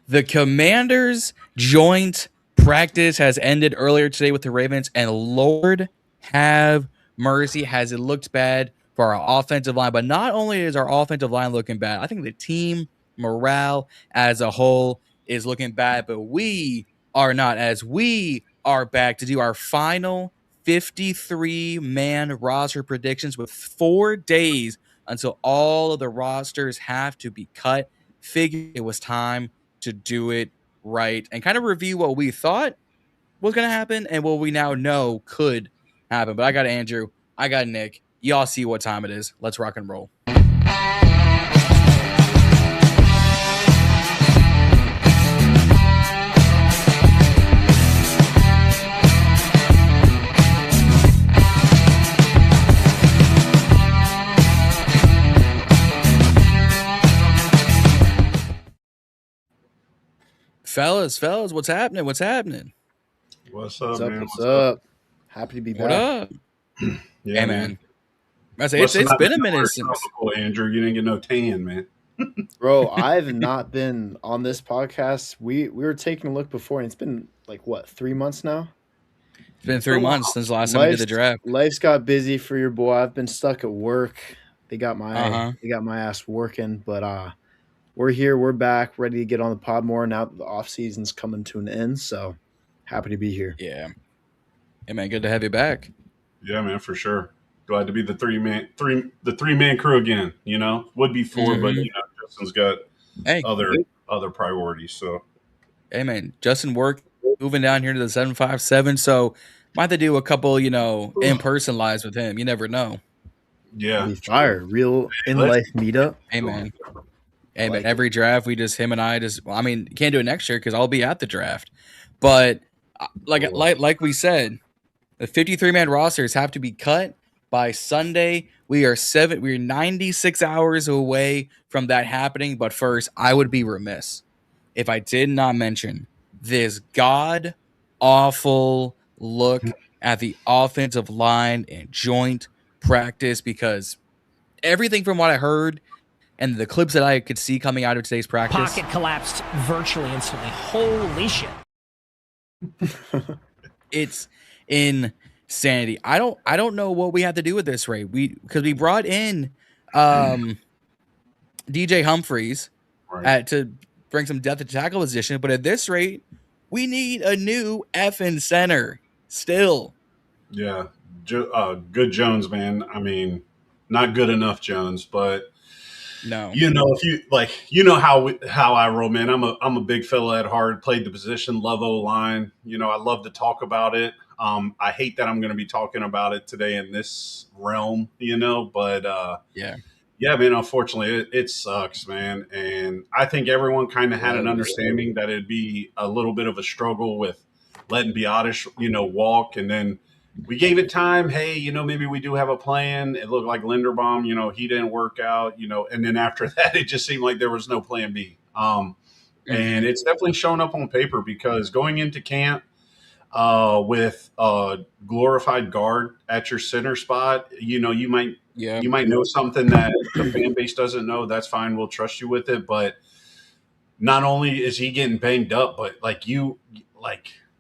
The Commanders' joint practice has ended earlier today with the Ravens, and Lord have mercy, has it looked bad for our offensive line. But not only is our offensive line looking bad, I think the team morale as a whole is looking bad, but we are not, as we are back to do our final 53-man roster predictions with 4 days until all of the rosters have to be cut. Figured it was time to do it right and kind of review what we thought was going to happen and what we now know could happen. But I got Andrew, I got Nick. Y'all see what time it is. Let's rock and roll. Fellas, what's happening? What's up, man? What's up? Happy to be back. What up? Yeah, hey, man. I say it's been a minute since. Andrew, you didn't get no tan, man. Bro, I've not been on this podcast. We were taking a look before, and it's been like what, 3 months now? It's been 3 months since the last time we did the draft. Life's got busy for your boy. I've been stuck at work. They got my ass working, but we're here. We're back, ready to get on the pod more now that the off season's coming to an end. So happy to be here. Yeah. Hey, man, good to have you back. Yeah, man, for sure. Glad to be the three-man crew again. You know, would be 4, but Justin's got other priorities. So, hey, man, Justin work moving down here to the 757. So might have to do a couple, in-person lives with him. You never know. Yeah, fire, real in-life meetup. Hey, man. Hey, man, every draft, him and I can't do it next year because I'll be at the draft. But like we said, the 53-man rosters have to be cut by Sunday. We're 96 hours away from that happening. But first, I would be remiss if I did not mention this god-awful look at the offensive line and joint practice, because everything from what I heard and the clips that I could see coming out of today's practice. Pocket collapsed virtually instantly. Holy shit. It's insanity. I don't know what we have to do with this, Ray. Because we brought in DJ Humphries to bring some depth to tackle position, but at this rate, we need a new effing center still. Yeah. Good Jones, man. I mean, not good enough Jones, but no. If you how I roll, man. I'm a big fella at heart. Played the position, love OLine. I love to talk about it. I hate that I'm going to be talking about it today in this realm, but yeah, man. Unfortunately, it sucks, man. And I think everyone kind of had an understanding that it'd be a little bit of a struggle with letting Biotish, walk, and then we gave it time. Hey, maybe we do have a plan. It looked like Linderbaum, he didn't work out, and then after that, it just seemed like there was no plan B. And it's definitely shown up on paper, because going into camp with a glorified guard at your center spot, you might know something that the fan base doesn't know. That's fine. We'll trust you with it. But not only is he getting banged up, but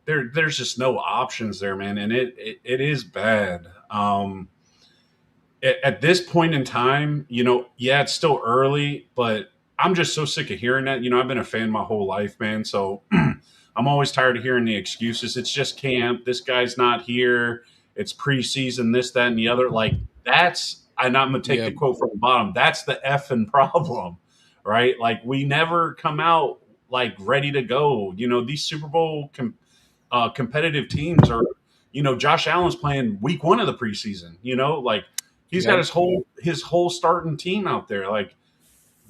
there's just no options there, man. And it is bad. At this point in time, it's still early, but I'm just so sick of hearing that. I've been a fan my whole life, man. So I'm always tired of hearing the excuses. It's just camp. This guy's not here. It's preseason, this, that, and the other. I'm going to take the quote from the bottom. That's the effing problem, right? We never come out ready to go. These Super Bowl competitive teams are, Josh Allen's playing week 1 of the preseason, he's got his whole starting team out there.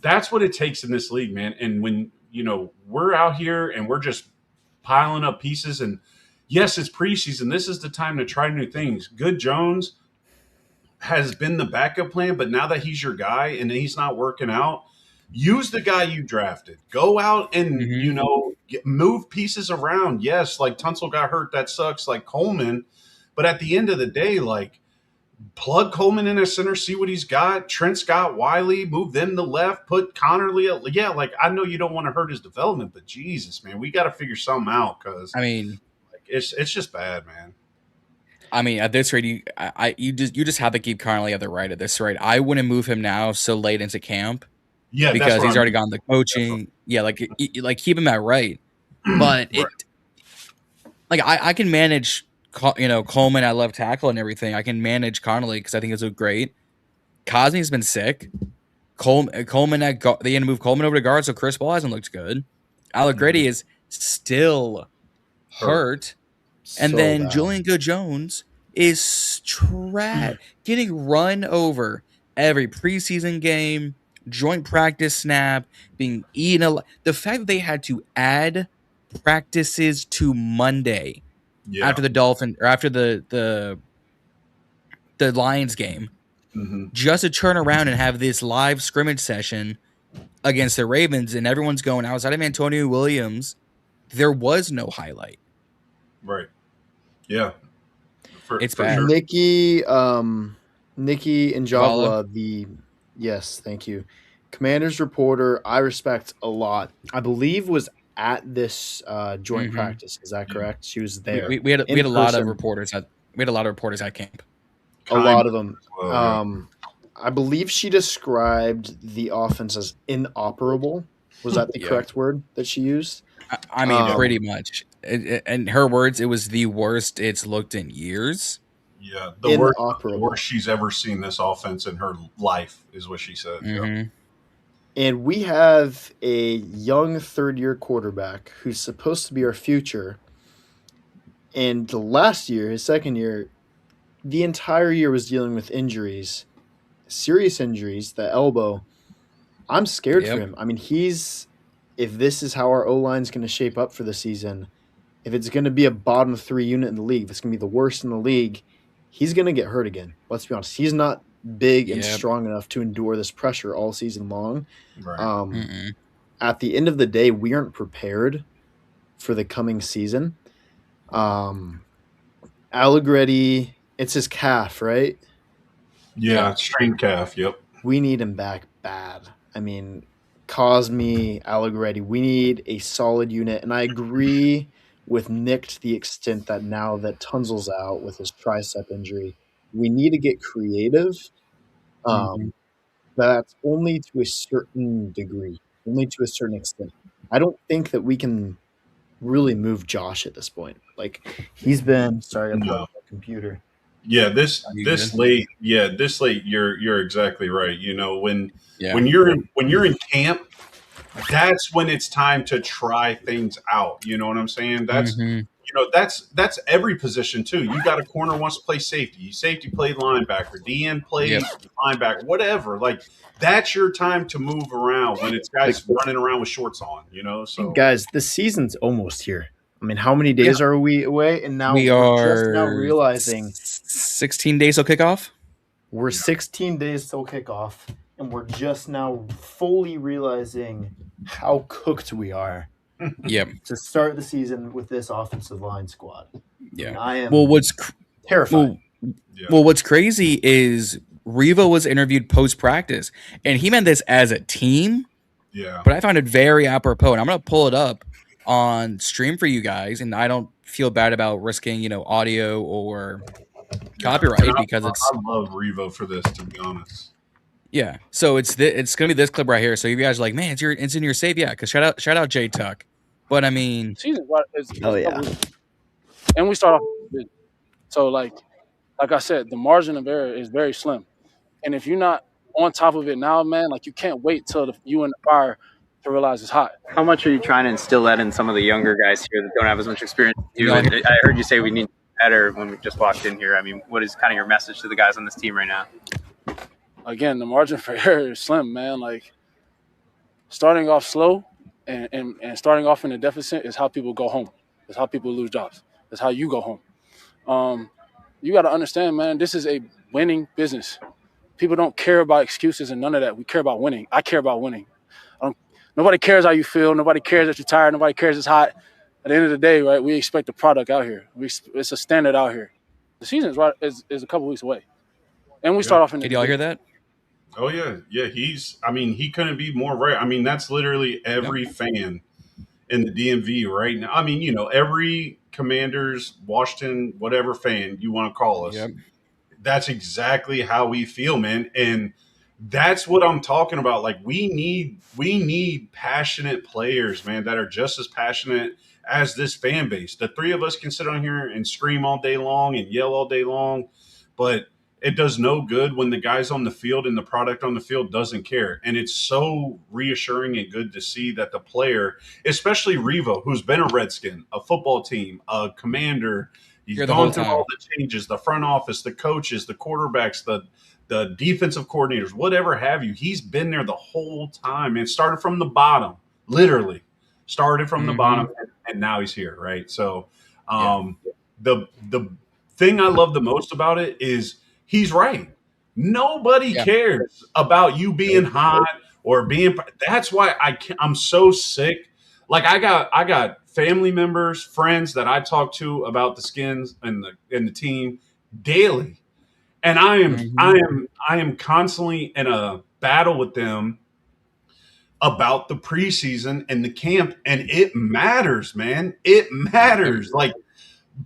That's what it takes in this league, man. And when, we're out here and we're just piling up pieces, and yes, it's preseason. This is the time to try new things. Good Jones has been the backup plan, but now that he's your guy and he's not working out, use the guy you drafted. Go out and, move pieces around. Yes, Tunsil got hurt. That sucks. Coleman. But at the end of the day, plug Coleman in as center, see what he's got. Trent Scott, Wiley, move them to left, put Connerly. Yeah, like I know you don't want to hurt his development, but Jesus, man, we got to figure something out because I mean, it's just bad, man. I mean, at this rate, you just have to keep Connerly at the right at this rate. I wouldn't move him now so late into camp. Yeah, because he's already gone the coaching. Yeah, like keep him at right. But right. I can manage Coleman at left tackle and everything. I can manage Connolly because I think it's a great. Cosme's been sick. Coleman they had to move Coleman over to guard, so Chris Ball hasn't looked good. Allegretti is still hurt. And So then bad. Julian Good-Jones is getting run over every preseason game, joint practice snap, being eaten. The fact that they had to add practices to Monday after the Dolphin or after the Lions game, just to turn around and have this live scrimmage session against the Ravens, and everyone's going outside of Antonio Williams. There was no highlight. Right. Yeah. It's bad. Sure. Nikki Njavla, yes, thank you. Commander's reporter, I respect a lot. I believe was at this joint practice. Is that correct? She was there. We had a lot of reporters at camp. A lot of them. I believe she described the offense as inoperable. Was that the correct word that she used? I mean, pretty much. In her words, it was the worst it's looked in years. Yeah, the worst she's ever seen this offense in her life is what she said. Mm-hmm. And we have a young third-year quarterback who's supposed to be our future. And the last year, his second year, the entire year was dealing with injuries, serious injuries, the elbow. I'm scared for him. I mean, if this is how our O-line is going to shape up for the season, if it's going to be a bottom 3 unit in the league, if it's going to be the worst in the league, he's going to get hurt again. Let's be honest. He's not big and strong enough to endure this pressure all season long. Right. At the end of the day, we aren't prepared for the coming season. Allegretti, it's his calf, right? Yeah, strained calf, yep. We need him back bad. I mean, Cosme, Allegretti, we need a solid unit. And I agree with Nick to the extent that now that Tunzel's out with his tricep injury, we need to get creative. That's only to a certain degree, only to a certain extent. I don't think that we can really move Josh at this point. Like he's been on the computer. Yeah, this late, you're exactly right. You know, when you're in camp, that's when it's time to try things out. You know what I'm saying? That's that's every position too. You got a corner wants to play safety. Safety played linebacker. DN played linebacker. Whatever. Like that's your time to move around when it's guys running around with shorts on. You know. So guys, the season's almost here. I mean, how many days are we away? And now we're just now realizing 16 days till kickoff. We're 16 days till kickoff, and we're just now fully realizing how cooked we are. To start the season with this offensive line squad. And I am what's terrified. Well, what's crazy is Revo was interviewed post practice, and he meant this as a team. Yeah. But I found it very apropos, and I'm going to pull it up on stream for you guys, and I don't feel bad about risking, audio or copyright because it's. I love Revo for this, to be honest. Yeah, so it's gonna be this clip right here. So you guys are like, man, it's in your save, yeah. Because shout out J Tuck, but I mean, and we start off, so like I said, the margin of error is very slim, and if you're not on top of it now, man, like you can't wait till you in the fire to realize it's hot. How much are you trying to instill that in some of the younger guys here that don't have as much experience as you? I heard you say we need better when we just walked in here. I mean, what is kind of your message to the guys on this team right now? Again, the margin for error is slim, man. Like starting off slow and starting off in a deficit is how people go home. It's how people lose jobs. That's how you go home. You got to understand, man, this is a winning business. People don't care about excuses and none of that. We care about winning. I care about winning. Nobody cares how you feel. Nobody cares that you're tired. Nobody cares it's hot. At the end of the day, right, we expect the product out here. It's a standard out here. The season is a couple weeks away. And we start off in the Did y'all hear that? Oh yeah, yeah. He couldn't be more right. I mean, that's literally every fan in the DMV right now. I mean, every Commanders, Washington, whatever fan you want to call us. Yep. That's exactly how we feel, man. And that's what I'm talking about. Like we need passionate players, man, that are just as passionate as this fan base. The three of us can sit on here and scream all day long and yell all day long, but it does no good when the guys on the field and the product on the field doesn't care. And it's so reassuring and good to see that the player, especially Revo, who's been a Redskin, a football team, a Commander, he's gone through all the changes, the front office, the coaches, the quarterbacks, the defensive coordinators, whatever have you. He's been there the whole time and started from the bottom, literally started from the bottom, and now he's here, right? So the thing I love the most about it is he's right. Nobody cares about you being hot or being. That's why I'm so sick. Like I got family members, friends that I talk to about the Skins and the team daily, and I am constantly in a battle with them about the preseason and the camp, and it matters, man. It matters. Like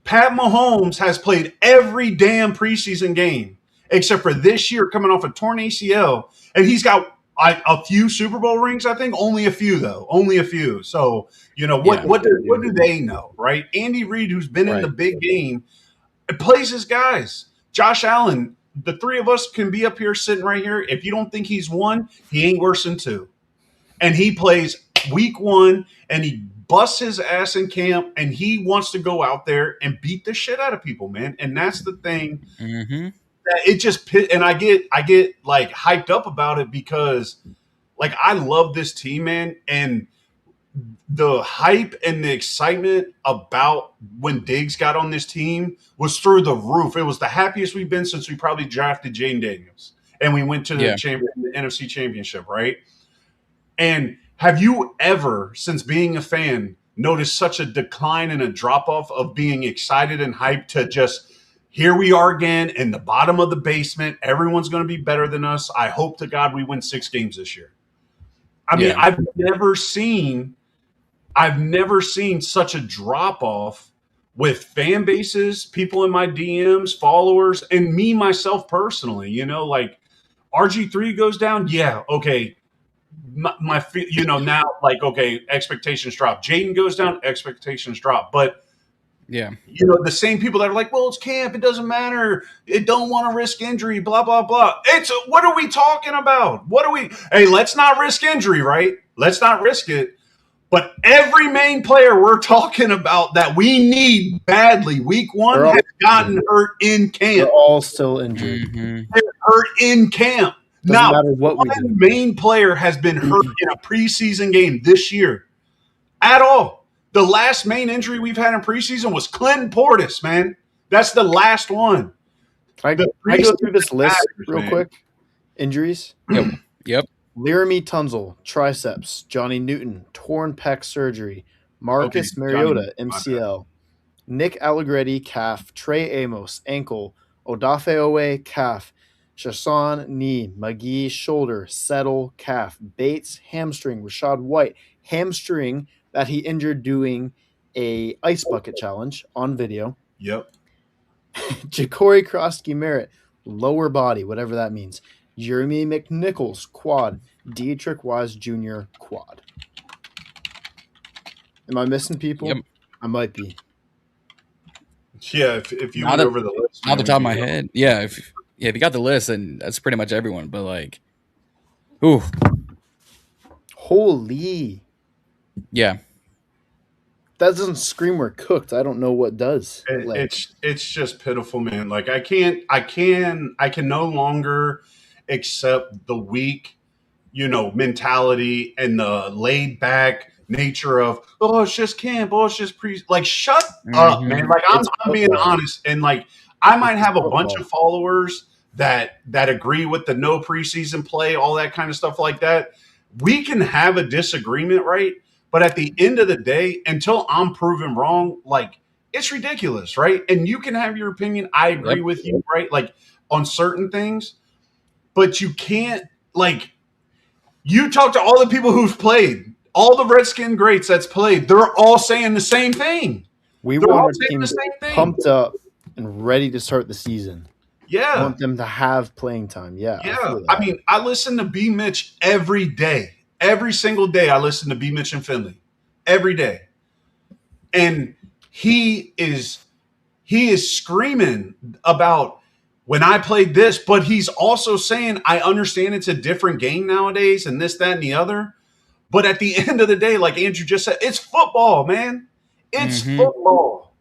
Pat Mahomes has played every damn preseason game except for this year, coming off a torn ACL, and he's got a few Super Bowl rings. I think only a few, though. Only a few. So what do they know, right? Andy Reid, who's been in the big game, plays his guys. Josh Allen, the three of us can be up here sitting right here. If you don't think he's one, he ain't worse than two. And he plays week one, and he busts his ass in camp, and he wants to go out there and beat the shit out of people, man. And that's the thing that it just – and I get like hyped up about it because, like, I love this team, man. And the hype and the excitement about when Diggs got on this team was through the roof. It was the happiest we've been since we probably drafted Jane Daniels. And we went to the NFC Championship, right? And have you ever, since being a fan, noticed such a decline and a drop-off of being excited and hyped to just, here we are again in the bottom of the basement. Everyone's going to be better than us. I hope to God we win 6 games this year. I mean, I've never seen such a drop-off with fan bases, people in my DMs, followers, and me, myself personally. Like RG3 goes down. Yeah, okay. My now, like, okay, expectations drop. Jaden goes down, expectations drop. But the same people that are like, well, it's camp, it doesn't matter, it don't want to risk injury, blah blah blah. What are we talking about? Hey, let's not risk injury, right? Let's not risk it. But every main player we're talking about that we need badly, week one, has gotten hurt in camp. They're all still injured. They're hurt in camp. Doesn't matter what we do. One main player has been hurt in a preseason game this year at all. The last main injury we've had in preseason was Clinton Portis, man. That's the last one. Can I go through this list real quick? Injuries? Yep. Laramie Tunzel, triceps. Johnny Newton, torn pec surgery. Marcus Mariota, MCL. Nick Allegretti, calf. Trey Amos, ankle. Odafe Owe, calf. Chasson, knee. McGee, shoulder. Settle, calf. Bates, hamstring. Rashad White, hamstring that he injured doing a ice bucket challenge on video. Yep. Ja'Cory Krosky Merritt, lower body, whatever that means. Jeremy McNichols, quad. Dietrich Wise Jr., quad. Am I missing people? Yep. I might be. Yeah, if you went over the list. Not the top of my head. Yeah, if you got the list, then that's pretty much everyone. But, like, ooh. Holy. Yeah. That doesn't scream we're cooked. I don't know what does. It's just pitiful, man. Like I can no longer accept the weak, mentality and the laid back nature of, oh, it's just camp, oh, it's just like shut up, man. Like I'm being honest, and like I might have a bunch of followers that agree with the no preseason play, all that kind of stuff like that. We can have a disagreement, right? But at the end of the day, until I'm proven wrong, like, it's ridiculous, right? And you can have your opinion. I agree with you, right? Like, on certain things, but you can't, like, you talk to all the people who've played, all the Redskin greats that's played, they're all saying the same thing. We They're want all our saying the team same thing. pumped up and ready to start the season. I Yeah. want them to have playing time. Yeah. Yeah. I mean, I listen to B. Mitch every day. Every single day I listen to B. Mitch and Finley. Every day. And he is screaming about when I played this, but he's also saying, I understand it's a different game nowadays and this, that, and the other. But at the end of the day, like Andrew just said, it's football, man. It's football.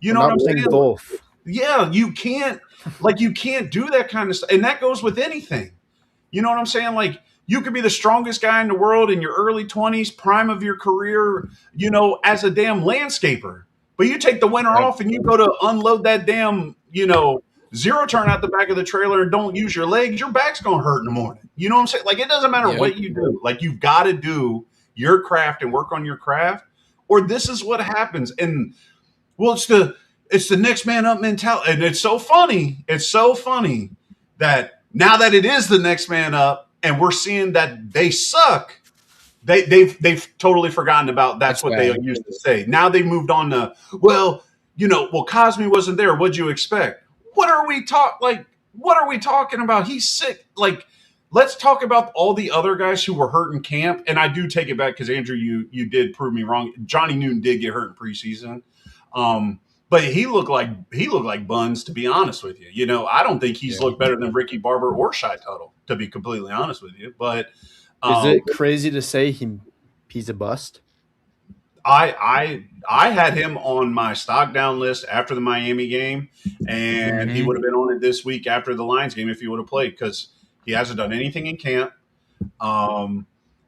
You know what I'm saying? Both. Yeah, you can't do that kind of stuff. And that goes with anything. You know what I'm saying? Like, you could be the strongest guy in the world in your early 20s, prime of your career, you know, as a damn landscaper. But you take the winter off and you go to unload that damn, you know, zero turn out the back of the trailer and don't use your legs, your back's going to hurt in the morning. You know what I'm saying? Like, it doesn't matter what you do. Like, you've got to do your craft and work on your craft, or this is what happens. And, well, it's the next man up mentality. And it's so funny. It's so funny that now that it is the next man up and we're seeing that they suck, they've totally forgotten about that's what they used to say. Now they've moved on to, well, you know, well, Cosme wasn't there. What'd you expect? What are we talking about? He's sick. Like, let's talk about all the other guys who were hurt in camp. And I do take it back because, Andrew, you did prove me wrong. Johnny Newton did get hurt in preseason. But he looked like buns, to be honest with you. You know, I don't think he's looked better than Ricky Barber or Shy Tuttle, to be completely honest with you. But is it crazy to say he's a bust? I had him on my stock down list after the Miami game, and he would have been on it this week after the Lions game if he would have played, because he hasn't done anything in camp.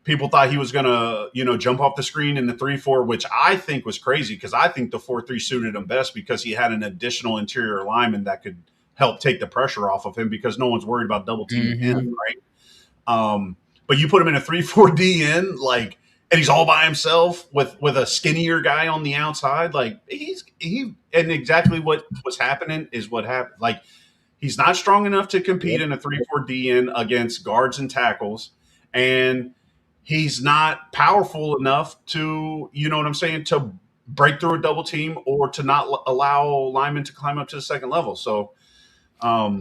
People thought he was going to, you know, jump off the screen in the 3-4, which I think was crazy because I think the 4-3 suited him best because he had an additional interior lineman that could help take the pressure off of him because no one's worried about double teaming him, right? But you put him in a 3-4 D in, like, and he's all by himself with a skinnier guy on the outside. Like, and exactly what was happening is what happened. Like, he's not strong enough to compete in a 3-4 D in against guards and tackles, and he's not powerful enough to, you know what I'm saying, to break through a double team or to not allow linemen to climb up to the second level. So a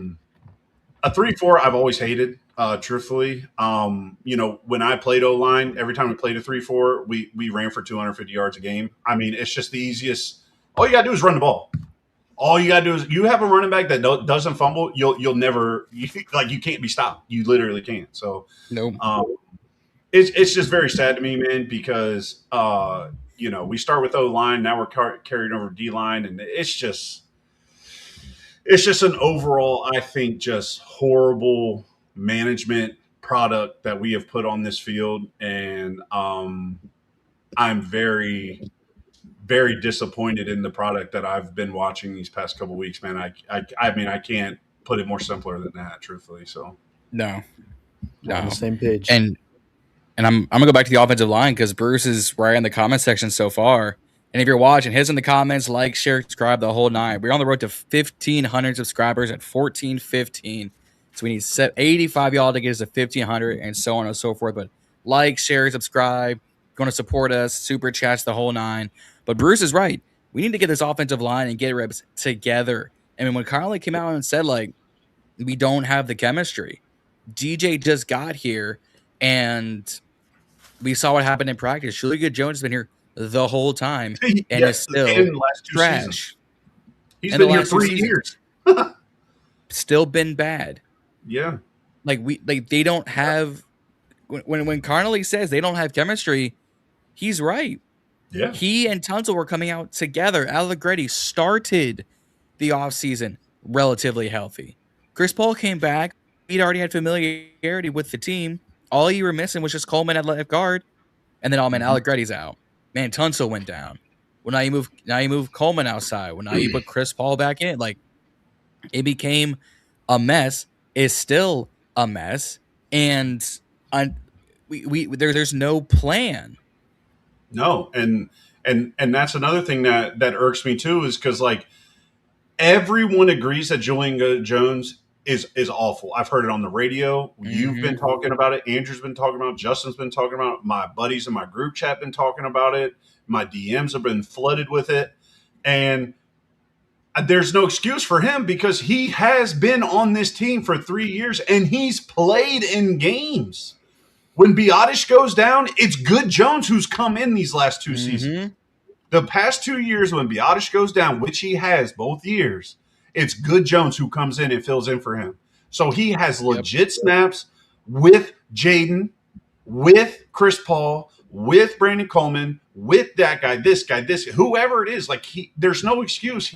3-4 I've always hated, truthfully. You know, when I played OLine, every time we played a 3-4, we ran for 250 yards a game. I mean, it's just the easiest. All you got to do is run the ball. All you got to do is, you have a running back that doesn't fumble, you'll never, you can't be stopped. You literally can't. So no. It's just very sad to me, man, because, you know, we start with O-line, now we're carrying over D-line, and it's just an overall, I think, just horrible management product that we have put on this field. And I'm very, very disappointed in the product that I've been watching these past couple of weeks, man. I mean, I can't put it more simpler than that, truthfully. So no. On the same page. And I'm gonna go back to the offensive line because Bruce is right in the comment section so far. And if you're watching, hit us in the comments, like, share, subscribe, the whole nine. We're on the road to 1,500 subscribers at 1415. So we need 85 y'all to get us to 1,500 and so on and so forth. But like, share, subscribe, going to support us, super chats, the whole nine. But Bruce is right. We need to get this offensive line and get reps together. I mean, when Connolly came out and said, like, we don't have the chemistry, DJ just got here and we saw what happened in practice. Julie Good-Jones has been here the whole time and is still trash. He's been here 3 years. Still been bad. Yeah. Like they don't have when Connolly says they don't have chemistry, he's right. Yeah. He and Tunsil were coming out together. Allegretti started the offseason relatively healthy. Chris Paul came back. He'd already had familiarity with the team. All you were missing was just Coleman at left guard. And then, Allegretti's out. Man, Tunsil went down. Well, now you move Coleman outside. Well, now you put Chris Paul back in. Like, it became a mess. It's still a mess. And there's no plan. No, and that's another thing that irks me too, is because, like, everyone agrees that Julian Jones is awful. I've heard it on the radio. You've been talking about it. Andrew's been talking about it. Justin's been talking about it. My buddies in my group chat been talking about it. My DMs have been flooded with it. And there's no excuse for him because he has been on this team for 3 years and he's played in games. When Biotish goes down, it's Good Jones who's come in these last 2 seasons. The past 2 years when Biotish goes down, which he has both years, it's Good Jones who comes in and fills in for him. So he has legit snaps with Jaden, with Chris Paul, with Brandon Coleman, with that guy, this, whoever it is. Like there's no excuse.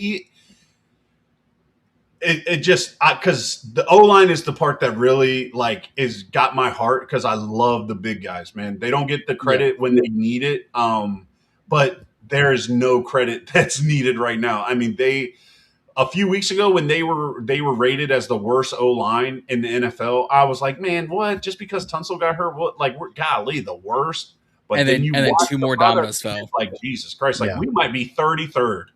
It just because the O-line is the part that really like is got my heart because I love the big guys, man. They don't get the credit when they need it, but there is no credit that's needed right now. I mean, a few weeks ago when they were rated as the worst O-line in the NFL, I was like, man, what? Just because Tunsil got hurt, what? Like, we're golly, the worst. But and then 2 more dominoes fell. Like Jesus Christ, like we might be 33rd.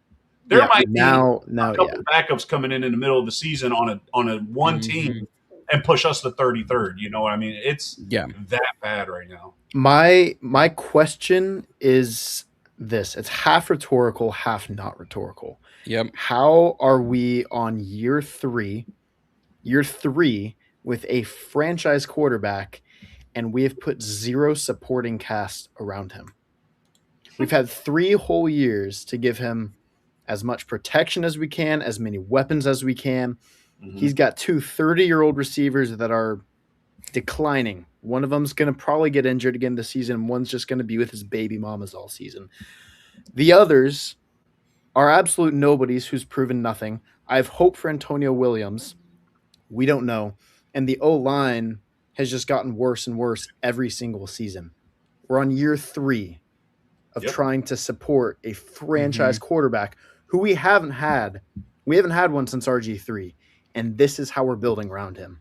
There might be a couple backups coming in the middle of the season on a one team and push us to 33rd. You know what I mean? It's that bad right now. My question is this: it's half rhetorical, half not rhetorical. Yep. How are we on year three with a franchise quarterback, and we have put 0 supporting cast around him? We've had 3 whole years to give him as much protection as we can, as many weapons as we can. He's got 2 30-year-old receivers that are declining. One of them's going to probably get injured again this season. One's just going to be with his baby mamas all season. The others are absolute nobodies who's proven nothing. I have hope for Antonio Williams. We don't know. And the O-line has just gotten worse and worse every single season. We're on year 3 of trying to support a franchise quarterback who we haven't had. We haven't had one since RG3. And this is how we're building around him.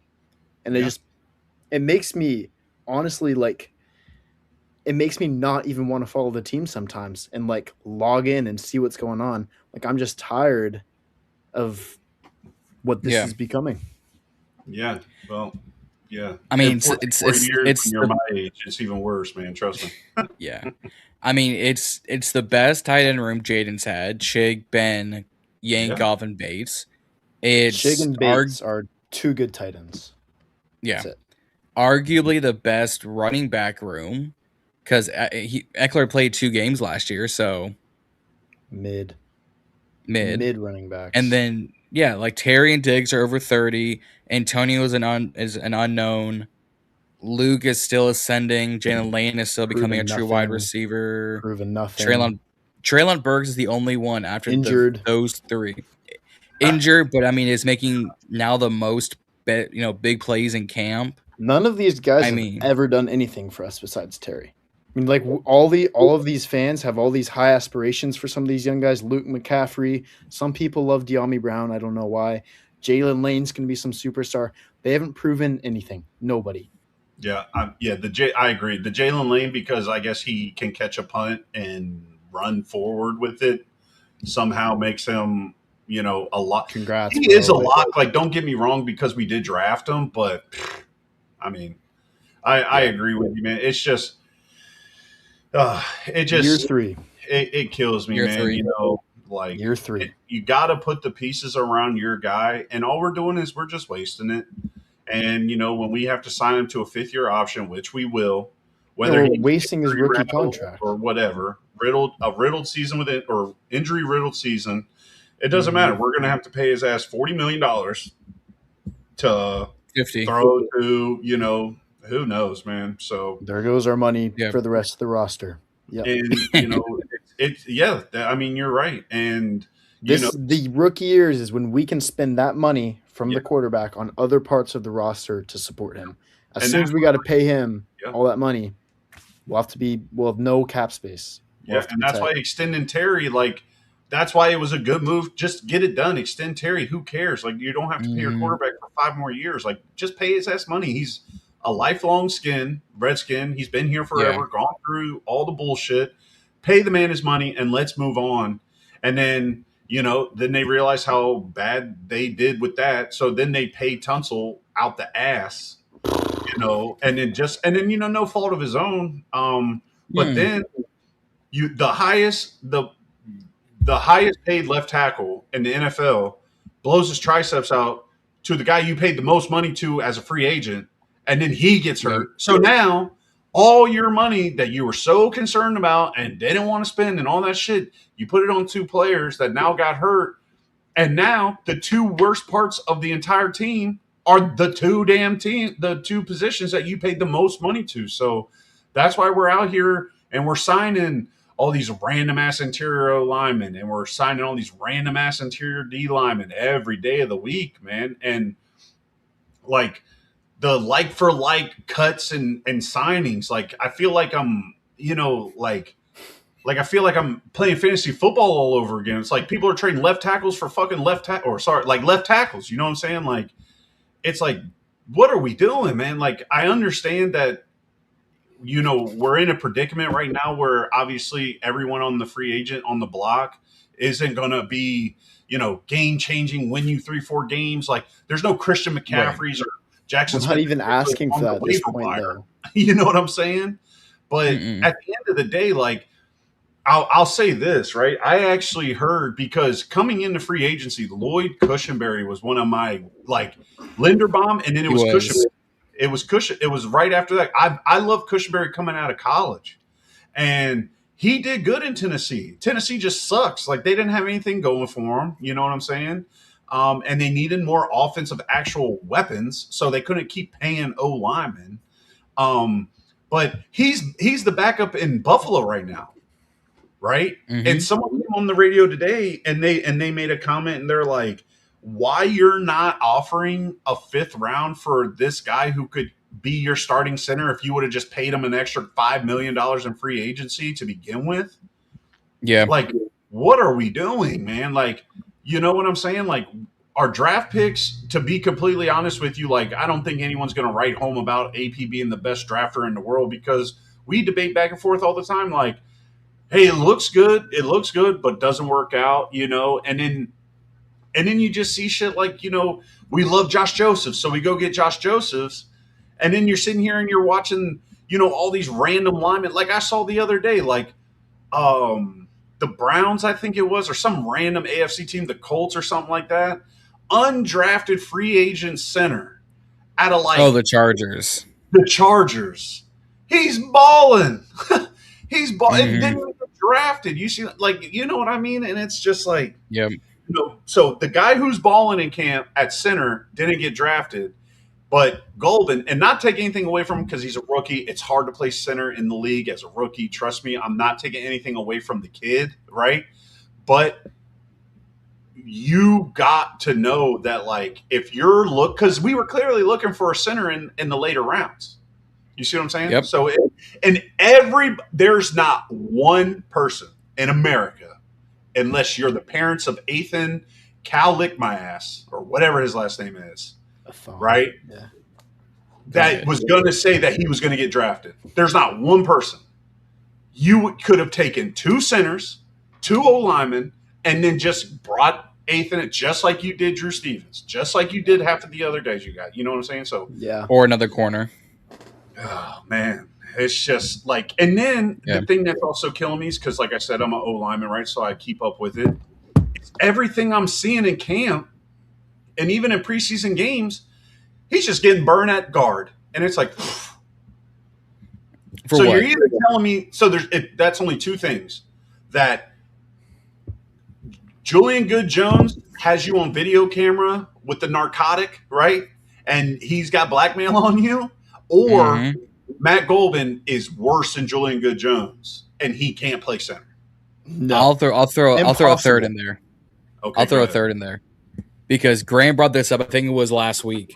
And it makes me honestly it makes me not even want to follow the team sometimes and like log in and see what's going on. Like I'm just tired of what this is becoming. Yeah. Well, yeah. I mean, it's you're my age. It's even worse, man. Trust me. Yeah. I mean, it's the best tight end room Jaden's had. Shig, Ben, Yankoff, and Bates. Shig and Bates are 2 good tight ends. Yeah. Arguably the best running back room because Eckler played 2 games last year, so mid running backs. And then like Terry and Diggs are over 30. Antonio is an unknown. Luke is still ascending. Jalen Lane is still becoming a true wide receiver. Proven nothing. Traylon Burks is the only one after injured. Those 3. Injured, but I mean, is making now the most big plays in camp. None of these guys have ever done anything for us besides Terry. I mean, like all of these fans have all these high aspirations for some of these young guys. Luke McCaffrey. Some people love De'Ami Brown. I don't know why. Jalen Lane's going to be some superstar. They haven't proven anything. Nobody. Yeah, I agree. The Jalen Lane, because I guess he can catch a punt and run forward with it, somehow makes him, a lot. Congrats. He is a lot. Like, don't get me wrong, because we did draft him, but I mean, I agree with you, man. It's just, year 3. It kills me, year man. 3. Like year 3. You got to put the pieces around your guy, and all we're doing is we're just wasting it. And when we have to sign him to a 5th-year option, which we will, whether he's wasting his rookie contract or whatever, riddled season with it or injury riddled season, it doesn't matter. We're going to have to pay his ass $40 million to 50 throw to who knows, man. So there goes our money for the rest of the roster. Yeah, and I mean, you're right, and. The rookie years is when we can spend that money from the quarterback on other parts of the roster to support him. As soon as we got to pay him all that money, we'll have no cap space. And that's why extending Terry, like, that's why it was a good move. Just get it done. Extend Terry. Who cares? Like, you don't have to pay your quarterback for 5 more years. Like, just pay his ass money. He's a lifelong Redskin. He's been here forever, gone through all the bullshit. Pay the man his money, and let's move on. And then Then they realized how bad they did with that. So then they paid Tunsil out the ass, and then no fault of his own. But then the highest paid left tackle in the NFL blows his triceps out to the guy you paid the most money to as a free agent, and then he gets hurt. So now all your money that you were so concerned about and didn't want to spend and all that shit, you put it on two players that now got hurt. And now the two worst parts of the entire team are the two positions that you paid the most money to. So that's why we're out here and we're signing all these random ass interior linemen and we're signing all these random ass interior D linemen every day of the week, man. And like the like for like cuts and signings, like I feel like I'm, I feel like I'm playing fantasy football all over again. It's like people are trading left tackles for fucking left tackles. You know what I'm saying? Like, it's like, what are we doing, man? Like, I understand that, we're in a predicament right now where obviously everyone on the free agent on the block isn't going to be, game changing, win you 3-4 games. Like, there's no Christian McCaffreys or Jackson. I'm not even asking for that at this point, though. You know what I'm saying? But at the end of the day, like, I'll say this, right? I actually heard, because coming into free agency, Lloyd Cushenberry was one of my, Linderbaum, and then it was Cushenberry. It was right after that. I love Cushenberry coming out of college, and he did good in Tennessee. Tennessee just sucks. Like, they didn't have anything going for him. You know what I'm saying? And they needed more offensive actual weapons, so they couldn't keep paying O-linemen. But he's the backup in Buffalo right now. Right. And someone came on the radio today and they made a comment and they're like, why you're not offering a 5th round for this guy who could be your starting center if you would have just paid him an extra $5 million in free agency to begin with? Yeah. Like, what are we doing, man? Like, you know what I'm saying? Like, our draft picks, to be completely honest with you, like, I don't think anyone's going to write home about AP being the best drafter in the world, because we debate back and forth all the time. Like, hey, it looks good, but doesn't work out, and then you just see shit like, we love Josh Joseph, so we go get Josh Josephs, and then you're sitting here and you're watching, all these random linemen. Like, I saw the other day, like, the Browns, I think it was, or some random AFC team, the Colts or something like that, undrafted free agent center out of the Chargers. The Chargers. He's balling. He's balling. Didn't even get drafted. You see, like, you know what I mean? And it's just like, so the guy who's balling in camp at center didn't get drafted, but Golden, and not take anything away from him because he's a rookie. It's hard to play center in the league as a rookie. Trust me, I'm not taking anything away from the kid, right? But you got to know that, like, if you're because we were clearly looking for a center in the later rounds. You see what I'm saying? Yep. So, there's not one person in America, unless you're the parents of Ethan Cal Lick My Ass, or whatever his last name is, right? Yeah. That was going to say that he was going to get drafted. There's not one person. You could have taken 2 centers, 2 O-linemen, and then just brought Ethan, just like you did Drew Stevens, just like you did half of the other guys you got. You know what I'm saying? So, yeah. Or another corner. Oh, man. It's just like, and then the thing that's also killing me is because, like I said, I'm an O-lineman, right? So I keep up with it. It's everything I'm seeing in camp and even in preseason games, he's just getting burned at guard. And it's like, so what? You're either telling me, so that's only 2 things. That Julian Good-Jones has you on video camera with the narcotic, right? And he's got blackmail on you. Or Matt Golden is worse than Julian Good-Jones, and he can't play center. No, I'll throw a third in there. Okay, I'll throw a third in there because Graham brought this up. I think it was last week.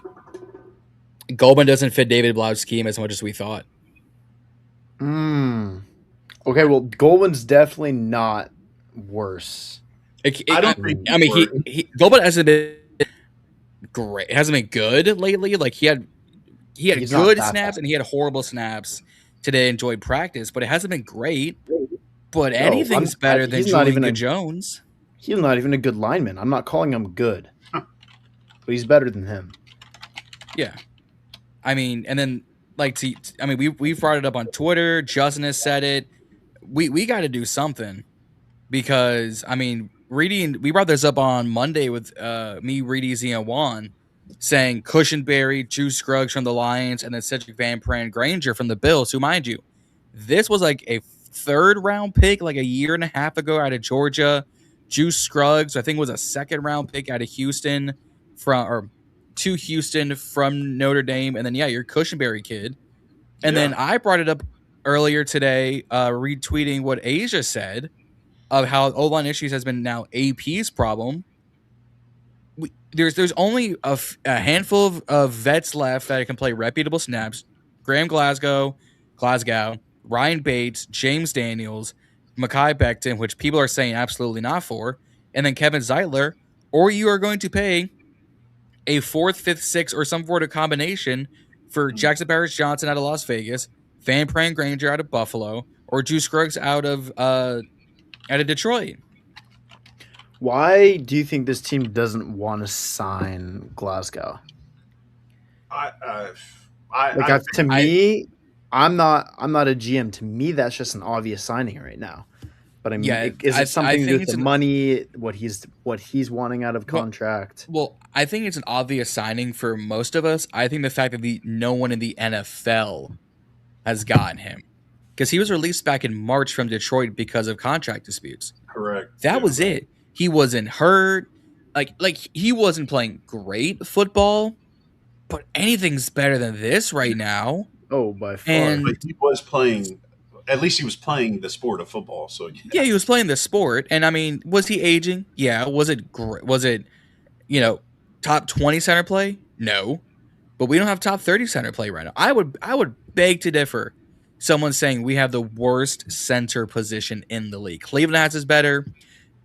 Goldman doesn't fit David Blough's scheme as much as we thought. Okay, well, Goldman's definitely not worse. Goldman hasn't been great. It hasn't been good lately. Like he had good snaps and he had horrible snaps today. Enjoyed practice, but it hasn't been great. But anything's better than Julian Good-Jones. He's not even a good lineman. I'm not calling him good, but he's better than him. Yeah. I mean, and then we brought it up on Twitter. Justin has said it. We got to do something because I mean, we brought this up on Monday with me, Reedy, Z, and Juan saying Cushenberry, Juice Scruggs from the Lions, and then Cedric Van Pran Granger from the Bills. Who, mind you, this was like a 3rd round pick like a year and a half ago out of Georgia. Juice Scruggs, I think, was a 2nd round pick out of Houston to Houston from Notre Dame, and then your Cushenberry kid. And then I brought it up earlier today, retweeting what Asia said of how O-line issues has been now AP's problem. There's only a handful of vets left that can play reputable snaps. Graham Glasgow, Ryan Bates, James Daniels, Mekhi Becton, which people are saying absolutely not for, and then Kevin Zeitler, or you are going to pay a 4th, 5th, 6th, or some sort of combination for Jackson Paris Johnson out of Las Vegas, Van Pran Granger out of Buffalo, or Juice Scruggs out of Detroit. Why do you think this team doesn't want to sign Glasgow? To me, I'm not a GM. To me, that's just an obvious signing right now. But I mean, is it something to do with the money? What he's wanting out of contract? Well, I think it's an obvious signing for most of us. I think the fact that no one in the NFL has gotten him, because he was released back in March from Detroit because of contract disputes. Correct. That was it. He wasn't hurt. Like he wasn't playing great football, but anything's better than this right now. Oh, by far. And but he was playing. At least he was playing the sport of football. So yeah, he was playing the sport. And I mean, was he aging? Yeah. Was it great? Was it, top 20 center play? No. But we don't have top 30 center play right now. I would beg to differ. Someone saying we have the worst center position in the league. Cleveland has it better.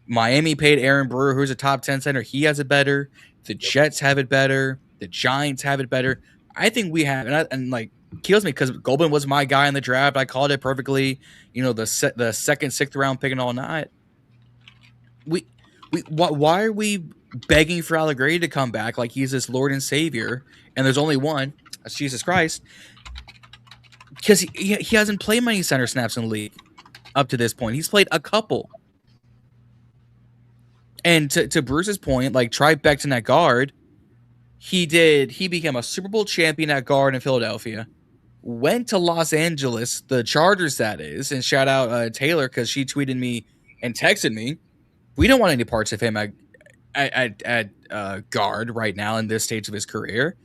Miami paid Aaron Brewer, who's a top 10 center. He has it better. The Jets have it better. The Giants have it better. I think we have, and kills me because Goldman was my guy in the draft. I called it perfectly. The 2nd, 6th round pick and all that. Why are we begging for Allegretti to come back like he's this Lord and Savior? And there's only one, that's Jesus Christ. Because he hasn't played many center snaps in the league up to this point. He's played a couple. And to Bruce's point, try Becton at guard. He became a Super Bowl champion at guard in Philadelphia. Went to Los Angeles, the Chargers, that is, and shout out Taylor because she tweeted me and texted me. We don't want any parts of him at guard right now in this stage of his career.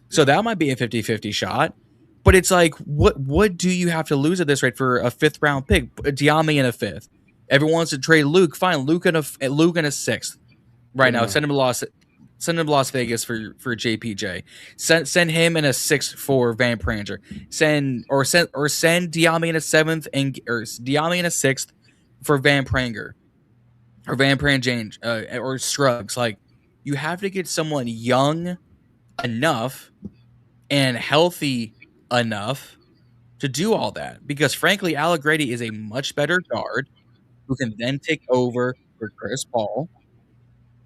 So that might be a 50-50 shot. But it's what do you have to lose at this rate for a 5th round pick? Diame in a 5th. Everyone wants to trade Luke. Fine, Luke in a 6th right now. Send him to Las Vegas for JPJ. Send him in a 6th for Van Pranger. Send Diame in a 7th or Diame in a 6th for Van Pranger or Van Pran or Scruggs. You have to get someone young enough and healthy enough to do all that, because frankly, Allegretti is a much better guard who can then take over for Chris Paul.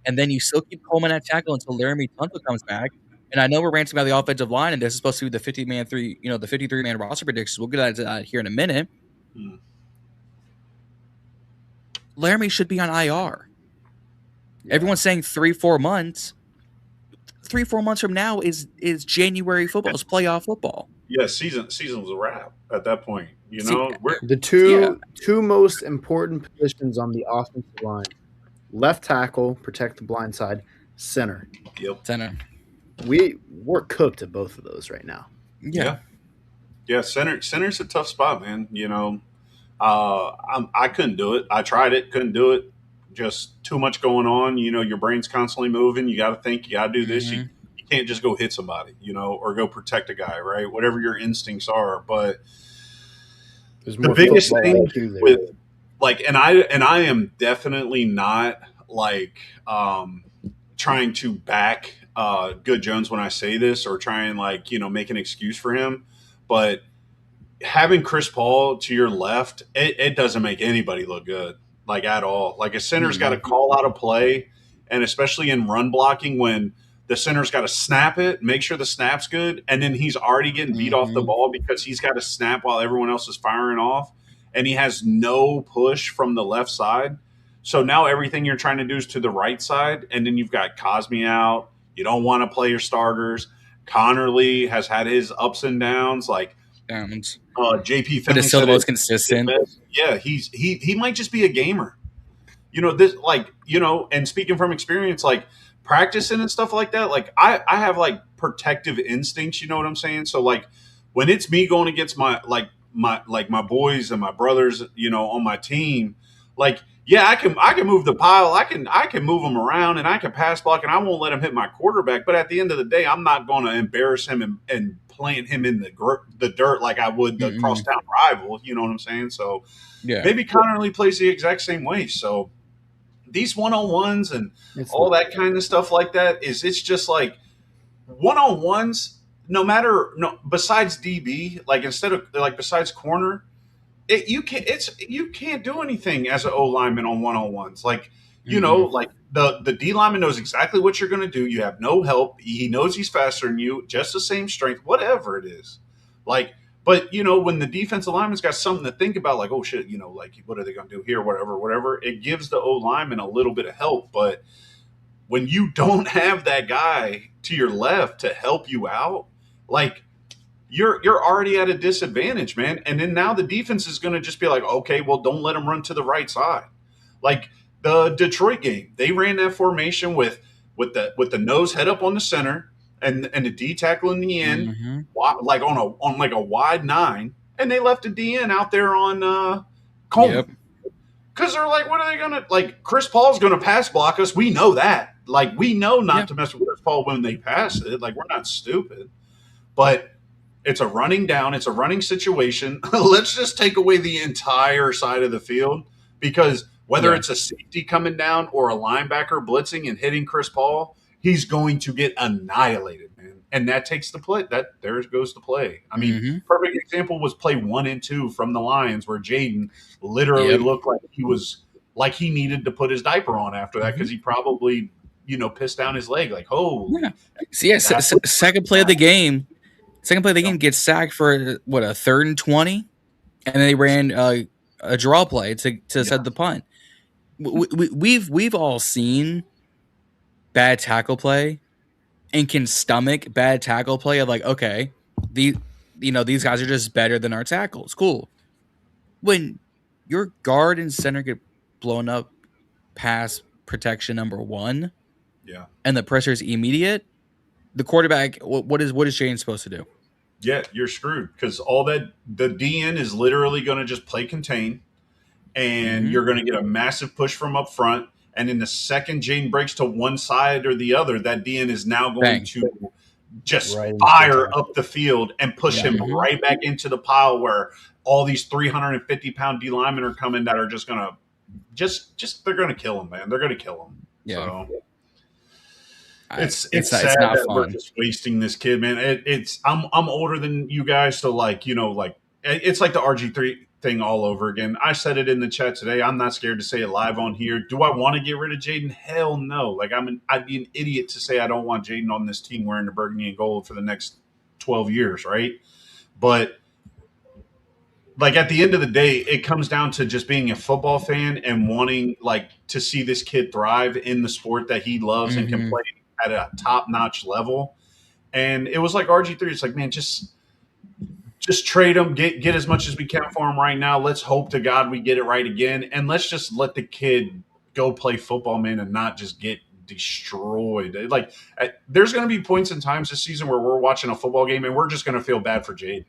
And then you still keep Coleman at tackle until Laramie Tunsil comes back. And I know we're ranting about the offensive line, and this is supposed to be the 53-man roster predictions. We'll get into that here in a minute. Laramie should be on IR. Yeah. Everyone's saying 3-4 months. 3-4 months from now is January football. It's playoff football. Yeah, season was a wrap at that point. The two most important positions on the offensive line: left tackle, protect the blind side; center. Yep. Center. We're cooked at both of those right now. Yeah. Center's a tough spot, man. I couldn't do it. I tried it, couldn't do it. Just too much going on. Your brain's constantly moving. You got to think. You got to do this. Mm-hmm. You can't just go hit somebody, or go protect a guy, right? Whatever your instincts are. But the biggest thing with and I am definitely not trying to back Good Jones when I say this, or try and make an excuse for him. But having Chris Paul to your left, it doesn't make anybody look good. like at all. Like a center's got to call out a play, and especially in run blocking when the center's got to snap it, make sure the snap's good, and then he's already getting beat off the ball because he's got to snap while everyone else is firing off, and he has no push from the left side. So now everything you're trying to do is to the right side, and then you've got Cosme out. You don't want to play your starters. Connerly has had his ups and downs. Like JP, but it's still the most consistent. Yeah, he might just be a gamer. You know this, like and speaking from experience, like practicing and stuff like that. Like I have like protective instincts. You know what I'm saying? So like when it's me going against my boys and my brothers, on my team, like. Yeah, I can move the pile. I can move him around and I can pass block and I won't let him hit my quarterback. But at the end of the day, I'm not going to embarrass him and plant him in the dirt like I would the crosstown rival. You know what I'm saying? So maybe Connerly plays the exact same way. So these one-on-ones and all that kind of stuff like that it's just like one-on-ones. Besides DB, like instead of like besides corner. You can't do anything as an O lineman on one-on-ones. Like, like the D lineman knows exactly what you're going to do. You have no help. He knows he's faster than you, just the same strength, whatever it is. Like, but when the defensive lineman's got something to think about, like, oh shit, like what are they going to do here? Whatever. It gives the O lineman a little bit of help. But when you don't have that guy to your left to help you out, like, you're already at a disadvantage, man. And then now the defense is going to just be like, okay, well, don't let them run to the right side. Like the Detroit game, they ran that formation with the nose head up on the center and the D tackle in the end, like on like a wide 9, and they left the DN out there on Coleman. Because they're like, what are they going to – like Chris Paul's going to pass block us. We know that. Like we know not to mess with Chris Paul when they pass it. Like we're not stupid. But – it's a running down. It's a running situation. Let's just take away the entire side of the field because whether it's a safety coming down or a linebacker blitzing and hitting Chris Paul, he's going to get annihilated, man. And that takes the play. There goes the play. I mean, perfect example was play 1 and 2 from the Lions where Jaden literally looked like he needed to put his diaper on after that because he probably, pissed down his leg. Like, second play of the game. Second play of the game gets sacked for a 3rd and 20, and then they ran a draw play to set the punt. We've all seen bad tackle play and can stomach bad tackle play of like, okay, these guys are just better than our tackles. Cool. When your guard and center get blown up past protection number 1, and the pressure is immediate, the quarterback, what is Jaden supposed to do? Yeah, you're screwed because all that the DN is literally going to just play contain, and you're going to get a massive push from up front. And in the second Jaden breaks to one side or the other, that DN is now going to just fire up the field and push him right back into the pile where all these 350-pound D linemen are coming that are just going to they're going to kill him, man. They're going to kill him. Yeah. So. It's sad that we're just wasting this kid, man. I'm older than you guys, so it's like the RG3 thing all over again. I said it in the chat today. I'm not scared to say it live on here. Do I want to get rid of Jaden? Hell no. Like I'd be an idiot to say I don't want Jaden on this team wearing the burgundy and gold for the next 12 years, right? But like at the end of the day, it comes down to just being a football fan and wanting to see this kid thrive in the sport that he loves and can play at a top-notch level. And it was like RG3. It's like, man, just trade him, get as much as we can for him right now. Let's hope to God we get it right again. And let's just let the kid go play football, man, and not just get destroyed. Like there's going to be points and times this season where we're watching a football game and we're just going to feel bad for Jaden.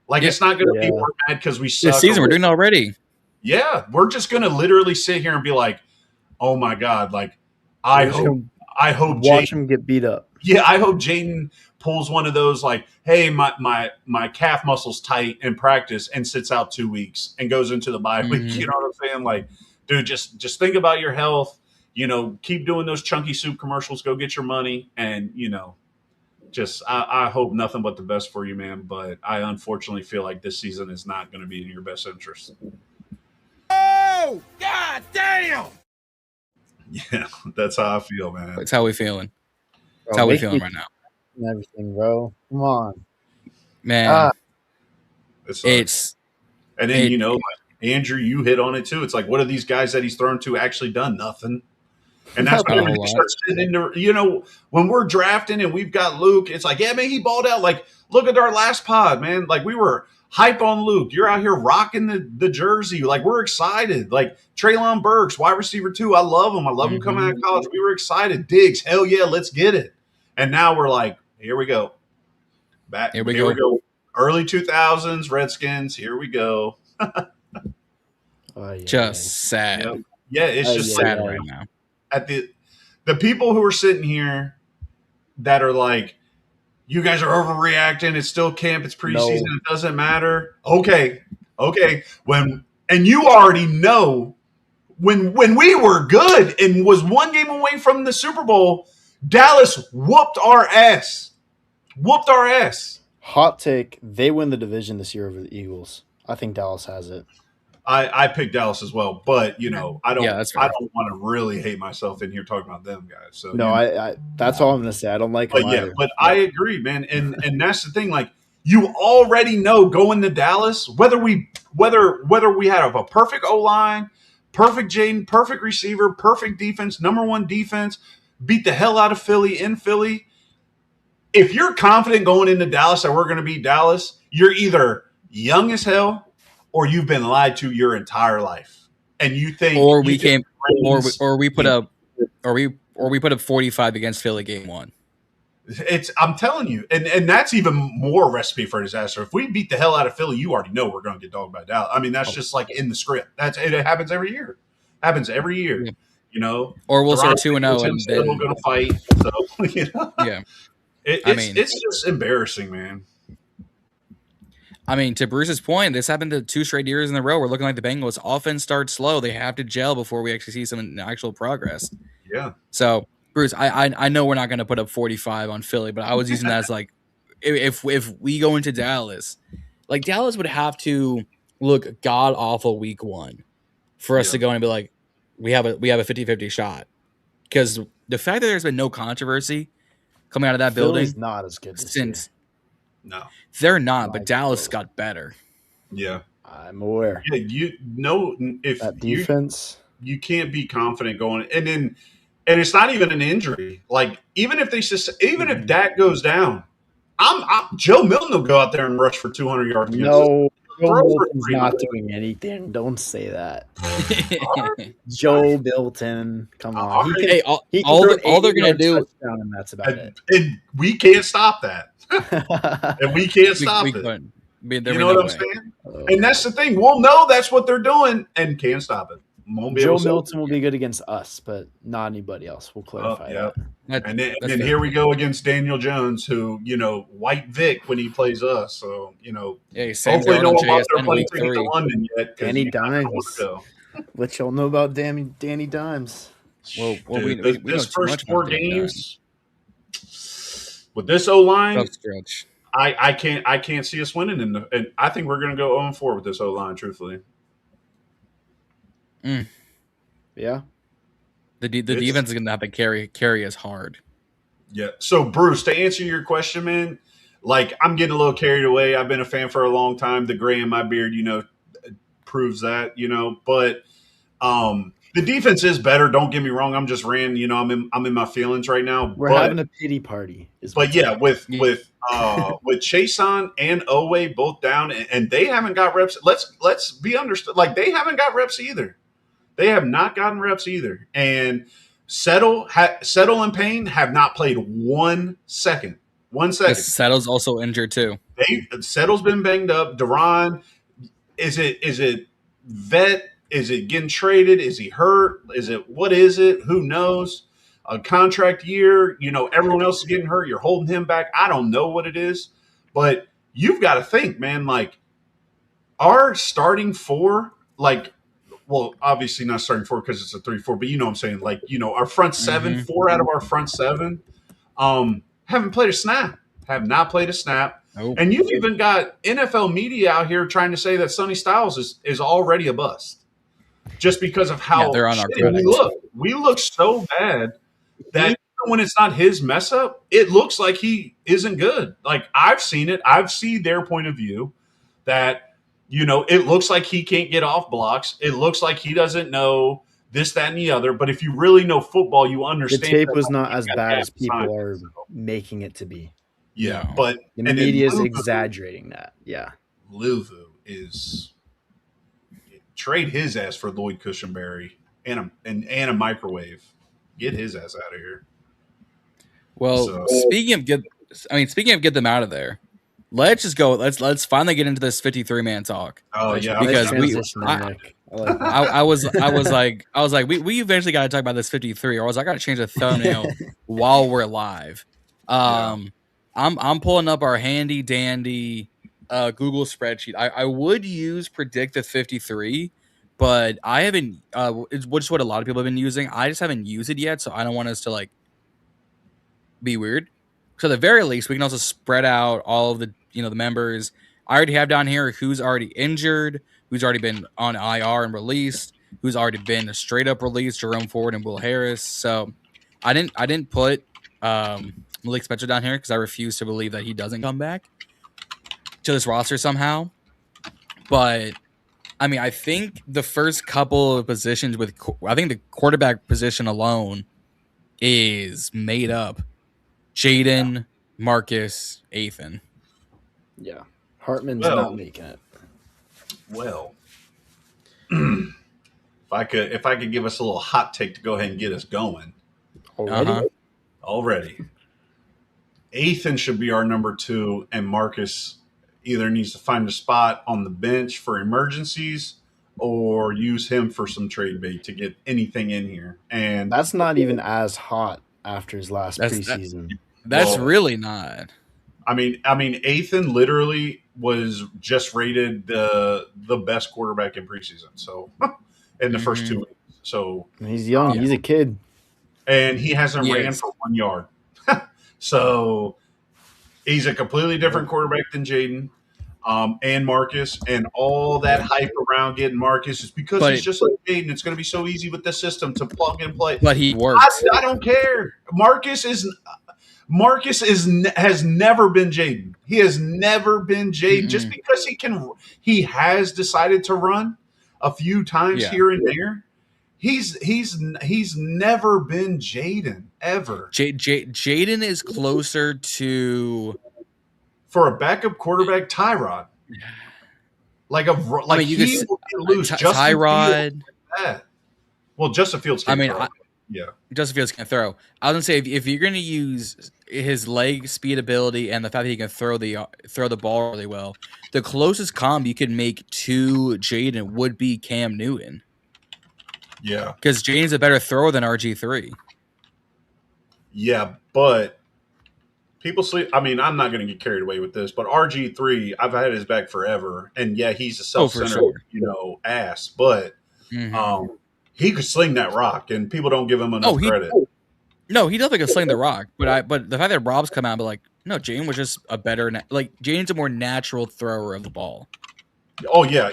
Like it's not going to be we're mad because we suck. This season we're doing it already. Yeah, we're just going to literally sit here and be like, oh my God, like I hope watch him get beat up. Yeah, I hope Jaden pulls one of those like, hey, my calf muscle's tight in practice and sits out 2 weeks and goes into the bye week. You know what I'm saying? Like, dude, just think about your health. Keep doing those chunky soup commercials. Go get your money, and I hope nothing but the best for you, man. But I unfortunately feel like this season is not going to be in your best interest. go! God damn! Yeah, that's how I feel, man. That's how we feeling. That's Bro, how we make feeling me right now. and everything, bro. Come on. Man, It's and then like Andrew, you hit on it too. It's like, what are these guys that he's thrown to actually done? Nothing. And that's when everything starts sitting into, when we're drafting and we've got Luke, it's like, yeah, man, he balled out. Like, look at our last pod, man. Like, we were hype on Luke. You're out here rocking the jersey. Like, we're excited. Like, Treylon Burks, wide receiver 2. I love him. I love him coming out of college. We were excited. Diggs, hell yeah, let's get it. And now we're like, here we go. Here we go. Early 2000s, Redskins. Here we go. Sad. Yeah, it's just sad right now. At the people who are sitting here that are like, you guys are overreacting. It's still camp. It's preseason. It doesn't matter. Okay. And you already know when we were good and was one game away from the Super Bowl, Dallas whooped our ass. Hot take: they win the division this year over the Eagles. I think Dallas has it. I picked Dallas as well, but I don't want to really hate myself in here talking about them guys. So I that's all I'm gonna say. I don't like them either. But I agree, man. And that's the thing. Like, you already know going to Dallas, whether we have a perfect O-line, perfect Jaden, perfect receiver, perfect defense, number 1 defense, beat the hell out of Philly in Philly. If you're confident going into Dallas that we're going to beat Dallas, you're either young as hell or you've been lied to your entire life, and you think, or we put up 45 against Philly game 1. I'm telling you, and that's even more recipe for disaster. If we beat the hell out of Philly, you already know we're going to get dogged by Dallas. I mean, that's just like in the script. It happens every year. Or we'll start 2-0 and then we're going to fight. So yeah, it's just embarrassing, man. I mean, to Bruce's point, this happened to 2 straight years in a row. We're looking like the Bengals. Offense starts slow. They have to gel before we actually see some actual progress. Yeah. So, Bruce, I know we're not going to put up 45 on Philly, but I was using that as like, if we go into Dallas, like Dallas would have to look god awful week 1 for us to go and be like, we have a 50-50 shot. Because the fact that there's been no controversy coming out of that building, Philly's not as good since. No, they're not, but Dallas got better. Yeah, I'm aware. Yeah, if that defense, you can't be confident going, and it's not even an injury. Like, even if Dak goes down, Joe Milton will go out there and rush for 200 yards. No, Joe Milton's not doing anything. Don't say that. Joe Milton, come on. All they're gonna do, and that's about it. And we can't stop that. And we can't stop it. You know what I'm saying? And that's the thing. We'll know that's what they're doing and can't stop it. Joe Milton will be good against us, but not anybody else. We'll clarify that. And then here we go against Daniel Jones, who, White Vic when he plays us. So, hopefully no one wants to play ticket to London yet. Danny Dimes. Let y'all know about Danny Dimes. Well, dude, this first 4 games with this O-line, I can't see us winning and I think we're going to go 0-4 with this O-line, truthfully. Yeah. The defense is going to have to carry us hard. Yeah. So, Bruce, to answer your question, man, like, I'm getting a little carried away. I've been a fan for a long time. The gray in my beard, proves that, but the defense is better. Don't get me wrong. I'm just I'm in my feelings right now. We're having a pity party. With Chason and Owe both down, and they haven't got reps. Let's be understood. Like, they haven't got reps either. They have not gotten reps either. And Settle and Payne have not played 1 second. 1 second. Settle's also injured too. Settle's been banged up. Duran, is it vet? Is it getting traded? Is he hurt? What is it? Who knows? A contract year, everyone else is getting hurt. You're holding him back. I don't know what it is, but you've got to think, man, like, our starting 4, like, well, obviously not starting 4 because it's a 3-4, but you know what I'm saying? Like, our front 7, 4 out of our front 7 haven't played a snap, have not played a snap. Nope. And you've even got NFL media out here trying to say that Sonny Styles is already a bust. just because of how they're on our shitty we look. We look so bad that when it's not his mess up, it looks like he isn't good. Like I've seen it. I've seen their point of view that, it looks like he can't get off blocks. It looks like he doesn't know this, that, and the other. But if you really know football, you understand the tape was not as bad as people are making it to be. Yeah, but the media is exaggerating that. Yeah, Luvu is trade his ass for Lloyd Cushenberry and a microwave. Get his ass out of here. Well, speaking of get them out of there. Let's just go. Let's finally get into this 53-man talk. Oh yeah, because I was like we eventually got to talk about this 53, or else I got to change the thumbnail while we're live. I'm pulling up our handy dandy Google spreadsheet. I would use predict the 53, but I haven't. It's which is what a lot of people have been using. I just haven't used it yet, so I don't want us to be weird. So at the very least, we can also spread out all of the the members. I already have down here who's already injured, who's already been on IR and released, who's already been straight up released, Jerome Ford and Will Harris. So I didn't put Malik Spencer down here because I refuse to believe that he doesn't come back to this roster somehow. But I mean, I think the first couple of positions I think the quarterback position alone is made up. Jaden, Marcus, Ethan. Yeah. Hartman's not making it. Well, if I could give us a little hot take to go ahead and get us going. Already. Ethan should be our number 2, and Marcus either needs to find a spot on the bench for emergencies or use him for some trade bait to get anything in here. And that's not even as hot after his last preseason. That's really not. I mean, Ethan literally was just rated the best quarterback in preseason. So in the first 2 weeks. So he's young. He's a kid, and he hasn't ran for 1 yard. So he's a completely different quarterback than Jaden and Marcus, and all that hype around getting Marcus is because he's just like Jaden. It's going to be so easy with the system to plug and play. But he works. I don't care. Marcus has never been Jaden. He has never been Jaden. Just because he has decided to run a few times here and there. He's never been Jaden ever. Jaden is closer to, for a backup quarterback, Tyrod. You could lose Tyrod. Well, Justin Fields. Justin Fields can throw. I was gonna say if you're gonna use his leg speed ability and the fact that he can throw the ball really well, the closest comp you could make to Jaden would be Cam Newton. Yeah, because Jaden's a better thrower than RG3. Yeah, but people sleep. I mean, I'm not going to get carried away with this, but RG3, I've had his back forever, and he's a self-centered, ass, but he could sling that rock, and people don't give him enough credit. No, he definitely can sling the rock, but the fact that Rob's come out and be like, no, Jaden was just a better, Jaden's a more natural thrower of the ball. Oh yeah,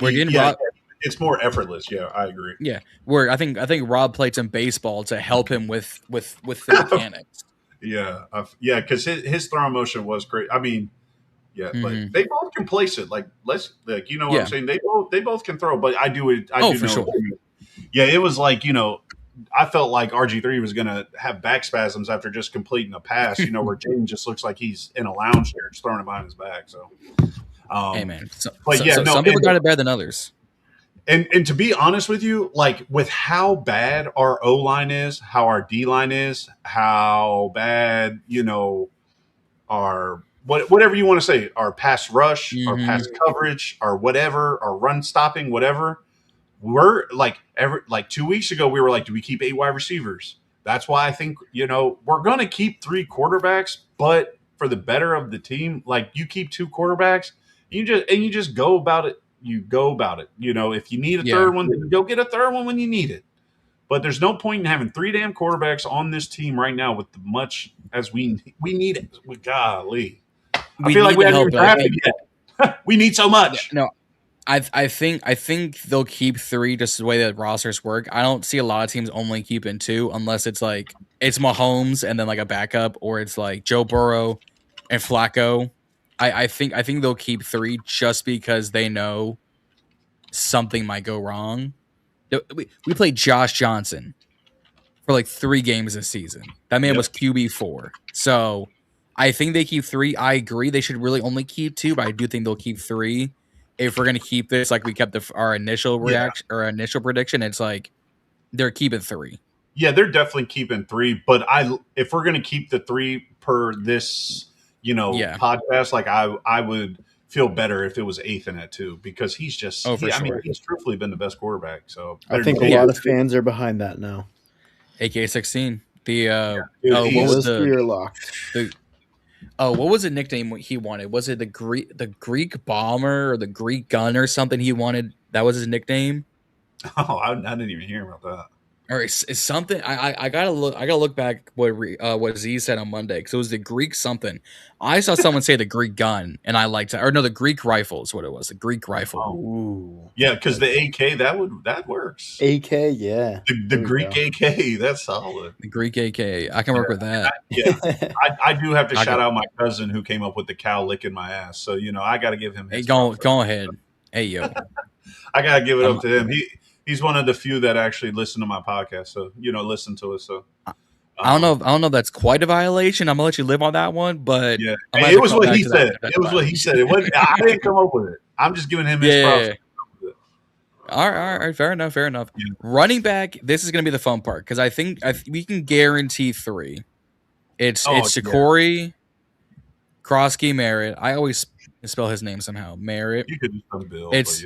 it's more effortless. Yeah, I agree. Yeah, where I think Rob played some baseball to help him with the mechanics. Because his throw motion was great. I mean, but they both can place it. What I'm saying. They both can throw, but I do it. I do for know. Sure. Yeah, it was like I felt like RG3 was gonna have back spasms after just completing a pass. Where Jaden just looks like he's in a lounge chair, just throwing it behind his back. So, hey man, some people got it better than others. And to be honest with you, with how bad our O-line is, how our D-line is, how bad, our whatever you want to say, our pass rush, our pass coverage, our whatever, our run stopping, whatever. We're 2 weeks ago, we were like, do we keep 8 wide receivers? That's why I think, we're going to keep 3 quarterbacks, but for the better of the team, you keep 2 quarterbacks, you just go about it. You go about it. If you need a third one, then go get a third one when you need it. But there's no point in having 3 damn quarterbacks on this team right now with the much as we need it. Golly. I feel like we haven't even drafted yet. We need so much. No, I think they'll keep 3 just the way that rosters work. I don't see a lot of teams only keeping 2 unless it's like it's Mahomes and then like a backup, or it's like Joe Burrow and Flacco. I think they'll keep 3 just because they know something might go wrong. We played Josh Johnson for like 3 games this season. That man was QB4. So I think they keep 3. I agree they should really only keep 2, but I do think they'll keep 3. If we're gonna keep this like we kept our initial reaction or initial prediction, it's like they're keeping 3. Yeah, they're definitely keeping 3. But if we're gonna keep the 3 per this, podcast, like I would feel better if it was Ethan at 2, because he's just he's truthfully been the best quarterback. So I think a lot of fans are behind that now. AK 16. The what was what was the nickname he wanted? Was it the Greek bomber or the Greek gun or something he wanted? That was his nickname. Oh, I didn't even hear about that. Or it's something. I gotta look back what Z said on Monday, because it was the Greek something. I saw someone say the Greek gun, and I liked it. Or no, the Greek rifle is what it was. The Greek rifle. Ooh. Yeah, because the AK that works. AK, yeah. The Greek AK, that's solid. The Greek AK, I can work with that. I do have to shout out my cousin who came up with the cow licking my ass. So I got to give him. Hey, go ahead. Hey yo, I got to give it up to him. He's one of the few that actually listen to my podcast. So, listen to it. So I don't know if that's quite a violation. I'm gonna let you live on that one, but yeah, it was what he said. It was what he said. It wasn't. I didn't come up with it. I'm just giving him his props. All right, fair enough. Yeah. Running back, this is gonna be the fun part, because I think we can guarantee 3. It's Shakori, Krosky, Merritt. I always spell his name somehow. Merritt. You could just spell Bill. It's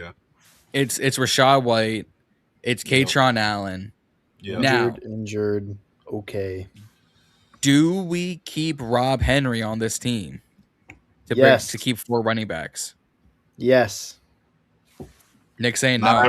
Rashad White. It's Katron Allen. Yeah. Now, injured. Okay. Do we keep Rob Henry on this team to keep 4 running backs? Yes. Nick saying no.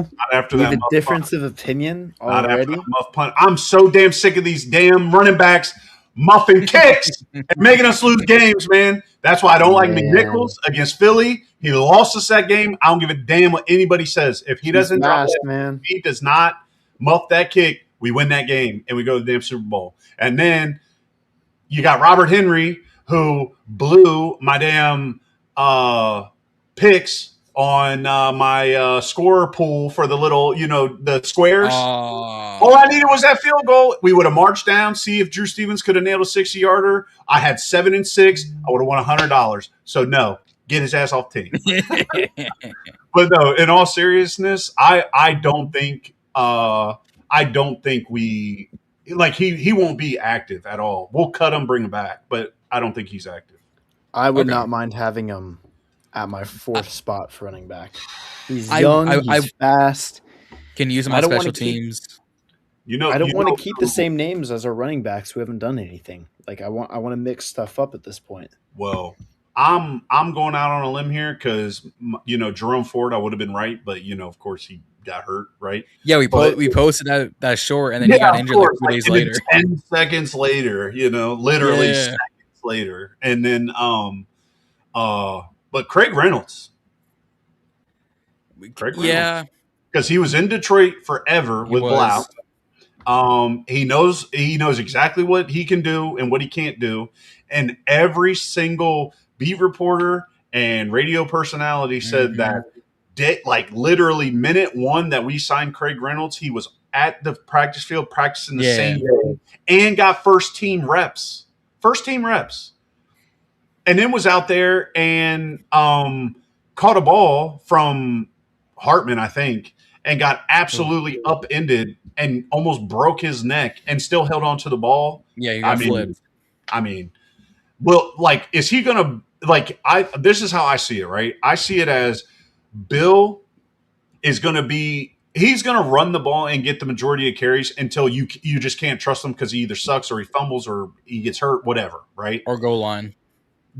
Not after we that. have a difference of opinion already. Muff punt. I'm so damn sick of these damn running backs muffing kicks and making us lose games, man. That's why I don't like McNichols against Philly. He lost us that game. I don't give a damn what anybody says. If he doesn't drop that, man. If he does not muff that kick, we win that game and we go to the damn Super Bowl. And then you got Robert Henry, who blew my damn picks on my scorer pool for the little, the squares. All I needed was that field goal. We would have marched down, see if Drew Stevens could have nailed a 60-yarder. I had 7 and 6. I would have won $100. So no, get his ass off the team. But no, in all seriousness, I don't think we like he won't be active at all. We'll cut him, bring him back, but I don't think he's active. I would not mind having him at my 4th spot for running back. He's young, he's fast. Can use him on special teams. I don't want to keep the same names as our running backs who haven't done anything. Like I want to mix stuff up at this point. Well, I'm going out on a limb here because Jerome Ford, I would have been right, but of course he got hurt, right? Yeah, we posted that short, and then he got injured like 2 days later. 10 seconds later, literally seconds later, and then but Craig Reynolds, because he was in Detroit forever with Blau. He knows exactly what he can do and what he can't do, and every single beat reporter and radio personality said that literally minute 1 that we signed Craig Reynolds, he was at the practice field practicing the same day and got first team reps, and then was out there and caught a ball from Hartman, I think, and got absolutely upended and almost broke his neck and still held on to the ball. Yeah, he got flipped. Well, is he going to this is how I see it, right? I see it as Bill is going to be – he's going to run the ball and get the majority of carries until you just can't trust him because he either sucks or he fumbles or he gets hurt, whatever, right? Or goal line.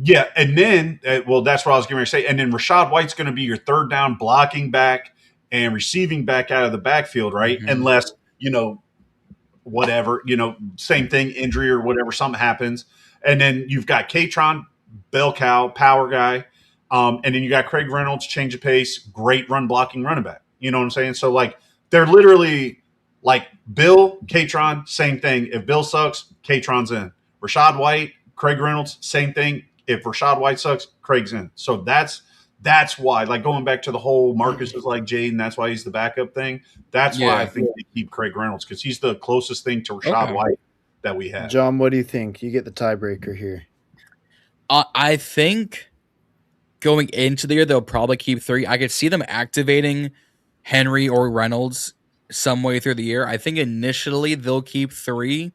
Yeah, and then that's what I was going to say. And then Rashad White's going to be your third down blocking back and receiving back out of the backfield, right? Mm-hmm. Unless, whatever, same thing, injury or whatever, something happens. And then you've got Katron, bell cow, power guy. And then you got Craig Reynolds, change of pace, great run blocking running back. You know what I'm saying? So like they're literally like Bill, Katron, same thing. If Bill sucks, Katron's in. Rashad White, Craig Reynolds, same thing. If Rashad White sucks, Craig's in. So that's why, like going back to the whole Marcus is like Jaden, that's why he's the backup thing. That's why I think they keep Craig Reynolds, because he's the closest thing to Rashad White that we have. John, what do you think? You get the tiebreaker here. I think going into the year, they'll probably keep 3. I could see them activating Henry or Reynolds some way through the year. I think initially they'll keep 3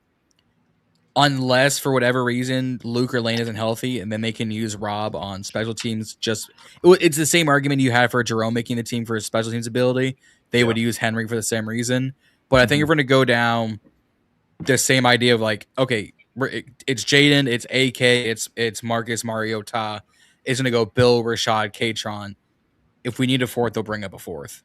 unless for whatever reason Luke or Lane isn't healthy, and then they can use Rob on special teams. It's the same argument you had for Jerome making the team for his special teams ability. They would use Henry for the same reason. But I think if we're going to go down the same idea of like, okay, it's Jaden, it's AK, it's Marcus, Mario, Ta. It's going to go Bill, Rashad, Katron. If we need a 4th, they'll bring up a 4th.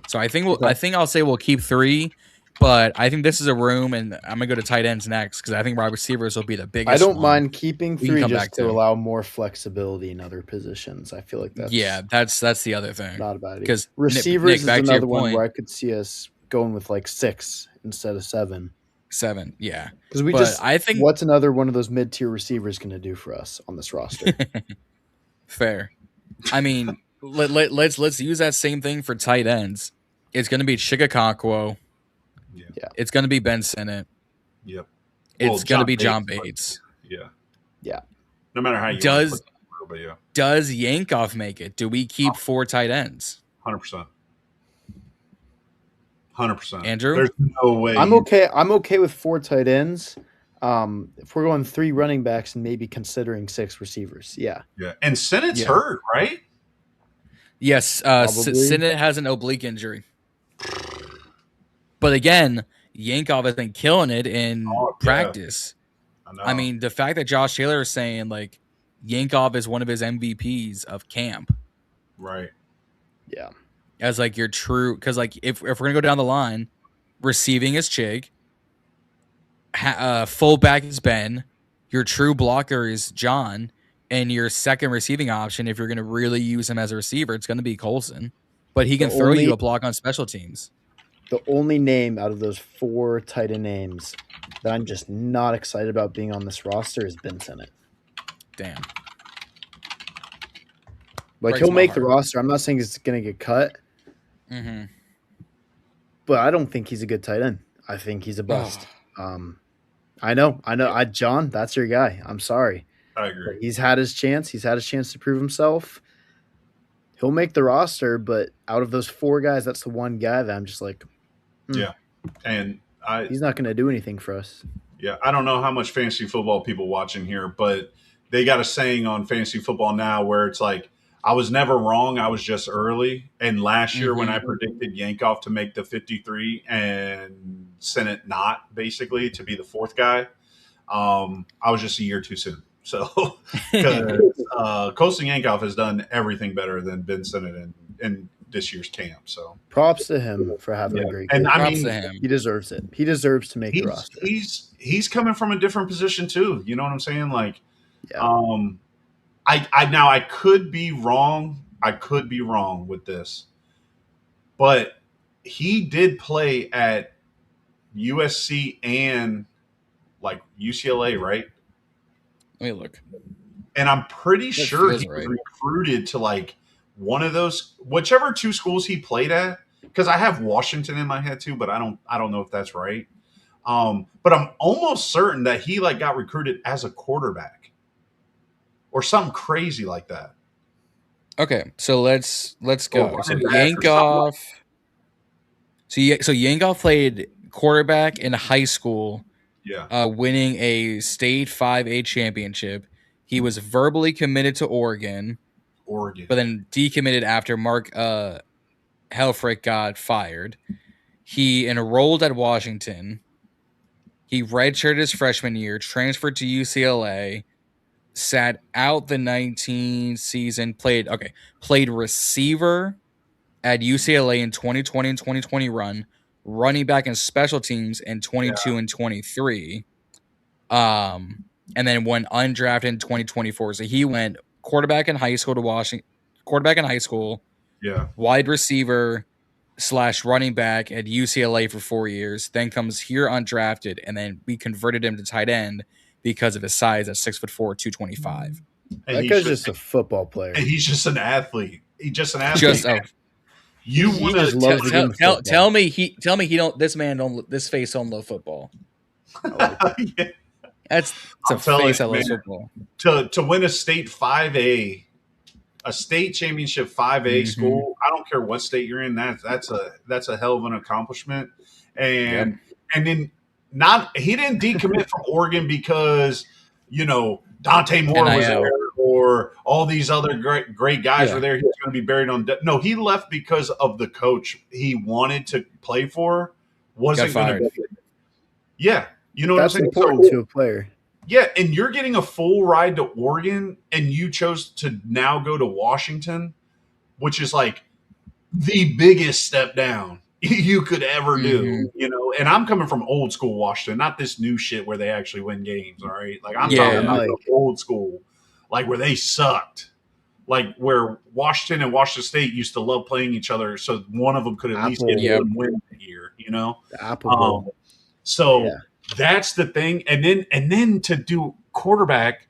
So I think I'll say we'll keep 3, but I think this is a room, and I'm gonna go to tight ends next because I think wide receivers will be the biggest. I don't mind keeping 3 just to to allow more flexibility in other positions. I feel like that's the other thing. Not a bad idea. Because receivers is another one where I could see us going with like 6 instead of 7. 7, yeah. Because I think what's another one of those mid-tier receivers going to do for us on this roster? Fair. I mean, let's use that same thing for tight ends. It's going to be Chikakonkwo. Yeah. It's going to be Ben Sinnott. Yep. It's going to be John Bates. Yeah. No matter how you does Yankoff make it? Do we keep 4 tight ends? 100%. 100%. Andrew? There's no way. I'm okay with 4 tight ends. If we're going 3 running backs and maybe considering 6 receivers. Yeah. And Sinnott's hurt, right? Yes. Sinnott has an oblique injury. But again, Yankoff has been killing it in practice. I mean, the fact that Josh Taylor is saying like Yankoff is one of his MVPs of camp. Right. Yeah. As like your true, because like if we're gonna go down the line, receiving is Chig, fullback is Ben, your true blocker is John, and your second receiving option, if you're gonna really use him as a receiver, it's gonna be Colson. But he can throw you a block on special teams. The only name out of those 4 tight end names that I'm just not excited about being on this roster is Ben Sinnott. Damn. Like, he'll make the roster. I'm not saying he's going to get cut. Mm-hmm. But I don't think he's a good tight end. I think he's a bust. I know. John, that's your guy. I'm sorry. I agree. But he's had his chance. He's had his chance to prove himself. He'll make the roster, but out of those 4 guys, that's the one guy that I'm just like, yeah. And he's not going to do anything for us. Yeah, I don't know how much fantasy football people watching here, but they got a saying on Fantasy Football Now where it's like, I was never wrong, I was just early. And last year when I predicted Yankoff to make the 53 and Sinnott not, basically, to be the 4th guy, I was just a year too soon. So, because Colson Yankoff has done everything better than Ben Sinnott in this year's camp. So, props to him for having a great game. And I mean, he deserves it. He deserves to make the roster. He's coming from a different position too. You know what I'm saying? Like, I could be wrong. I could be wrong with this, but he did play at USC and like UCLA, right? Let me look. And I'm pretty sure he was recruited to like one of those, whichever 2 schools he played at. Because I have Washington in my head too, but I don't know if that's right. But I'm almost certain that he like got recruited as a quarterback or something crazy like that. Okay, so let's go. So Yankoff. So Yankoff played quarterback in high school. Yeah. Winning a state 5A championship. He was verbally committed to Oregon, but then decommitted after Mark Helfrich got fired. He enrolled at Washington. He redshirted his freshman year, transferred to UCLA, sat out the 19 season, played receiver at UCLA in 2020 and 2020 run, running back and special teams in 22 and 23. And then went undrafted in 2024. So he went quarterback in high school to Washington, quarterback in high school, wide receiver / running back at UCLA for 4 years, then comes here undrafted, and then we converted him to tight end because of his size at 6'4", 225. That guy's just a football player. And he's just an athlete. He's just an athlete. He just loves the game of football. Tell me he don't. This man don't. This face don't love football. Yeah. That's a face that loves football. To win a state 5A, a state championship 5A school. I don't care what state you're in. That's a hell of an accomplishment. And then he didn't decommit from Oregon because Dante Moore was there or all these other great guys were there. He was going to be buried on. No, he left because of the coach he wanted to play for wasn't going to be. Yeah, you know that's what I'm saying. That's important to a player. Yeah, and you're getting a full ride to Oregon, and you chose to now go to Washington, which is like the biggest step down you could ever do, And I'm coming from old school Washington, not this new shit where they actually win games, all right? Like I'm talking about the old school, like where they sucked, like where Washington and Washington State used to love playing each other, so one of them could at least get one win a year, The Apple Bowl. That's the thing, and then to do quarterback,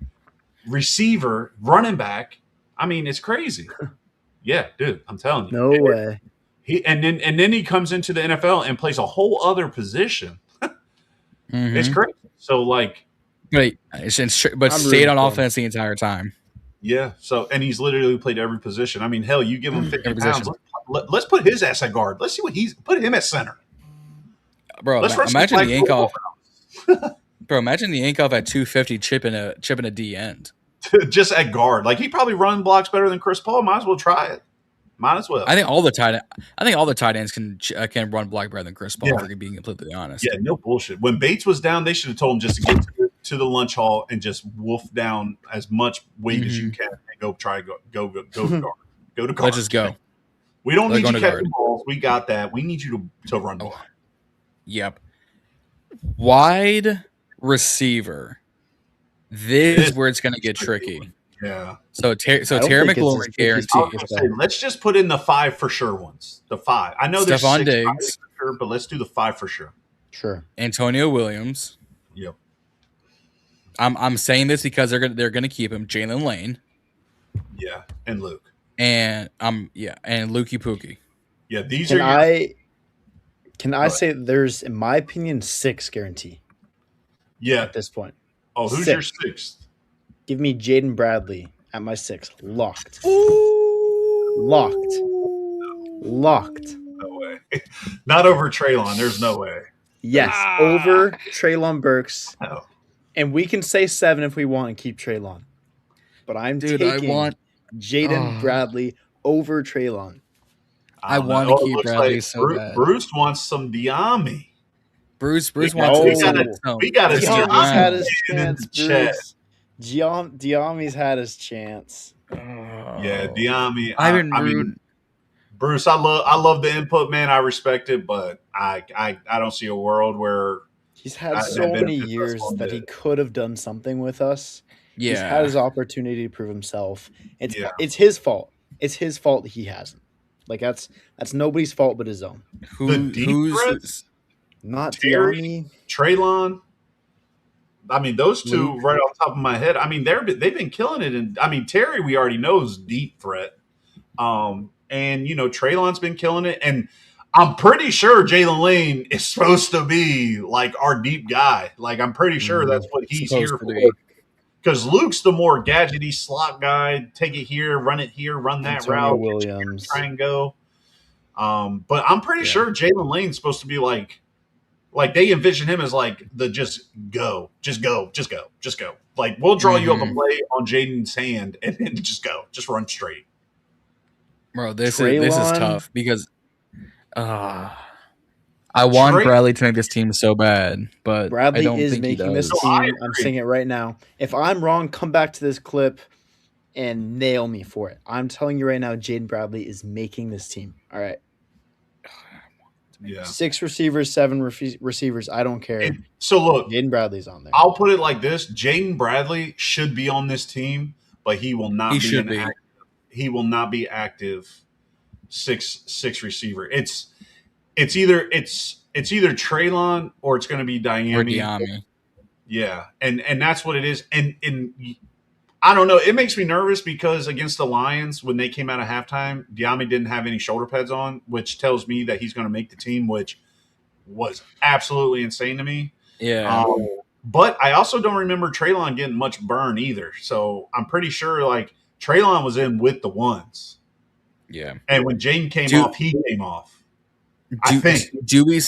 receiver, running back. I mean, it's crazy. Yeah, dude, I'm telling you. No way. And then he comes into the NFL and plays a whole other position. It's crazy. So like, but stayed on offense the entire time. Yeah. So and he's literally played every position. I mean, hell, you give him 50 pounds. Let's put his ass at guard. Let's see what put him at center. Bro, imagine the Yankoff. Bro, imagine the Yankoff at 250 chipping a D end. Just at guard. Like he probably run blocks better than Chris Paul. Might as well try it. Might as well. I think all the tight ends can run block better than Chris Paul, for being completely honest. Yeah, no bullshit. When Bates was down, they should have told him just to get to the lunch hall and just wolf down as much weight as you can and go to guard. Go to guard. Let's just go. We don't need you catching balls. We got that. We need you to run block. Yep. Wide receiver. This is where it's going to get tricky. Yeah. So Terry McLaurin guaranteed. Let's just put in the 5 for sure ones. The 5. I know there's Stephon Diggs, for sure, but let's do the 5 for sure. Sure. Antonio Williams. Yep. I'm saying this because they're gonna keep him. Jalen Lane. Yeah, and Luke. And Lukey Pookie. Yeah, these Can I say there's, in my opinion, 6 guarantee? Yeah. At this point. Oh, who's your 6th? Give me Jaden Bradley at my 6th. Locked. Ooh. Locked. No way. Not over Treylon. There's no way. Yes, over Treylon Burks. No. And we can say 7 if we want and keep Treylon. But I'm taking Jaden Bradley over Treylon. I want to keep Bradley so bad. Bruce wants some Diami. Bruce wants we got to Diami's had his chance, Bruce. Diami's had his chance. Yeah, Diami. I mean, Bruce, I love the input, man. I respect it, but I don't see a world where he's had so many years that he could have done something with us. Yeah, he's had his opportunity to prove himself. It's his fault. It's his fault that he hasn't. Like that's nobody's fault but his own. Who's not Terry, Treylon? I mean, those two right off the top of my head. I mean, they've been killing it. And I mean, Terry, we already know is deep threat. And Treylon's been killing it. And I'm pretty sure Jalen Lane is supposed to be like our deep guy. Like I'm pretty sure that's what he's here for. Because Luke's the more gadgety slot guy. Take it here, run it here, run that route. Williams. Try and go. But I'm pretty sure Jalen Lane's supposed to be like they envision him as like the just go. Like we'll draw you up a play on Jaden's hand and then just go. Just run straight. Bro, this is tough because I want Bradley to make this team so bad, but Bradley I don't is think making he does. this team. I'm saying it right now. If I'm wrong, come back to this clip and nail me for it. I'm telling you right now, Jaden Bradley is making this team. All right. Yeah. 6 receivers, 7 receivers. I don't care. So look, Jaden Bradley's on there. I'll put it like this: Jaden Bradley should be on this team, but he will not He be should be. active. He will not be active six receiver. It's either Traylon or it's going to be Diami. Yeah, and that's what it is. And I don't know. It makes me nervous because against the Lions, when they came out of halftime, Diami didn't have any shoulder pads on, which tells me that he's going to make the team, which was absolutely insane to me. Yeah. But I also don't remember Traylon getting much burn either. So I'm pretty sure like Traylon was in with the ones. Yeah. And when Jaden came off, he came off. I think. Do we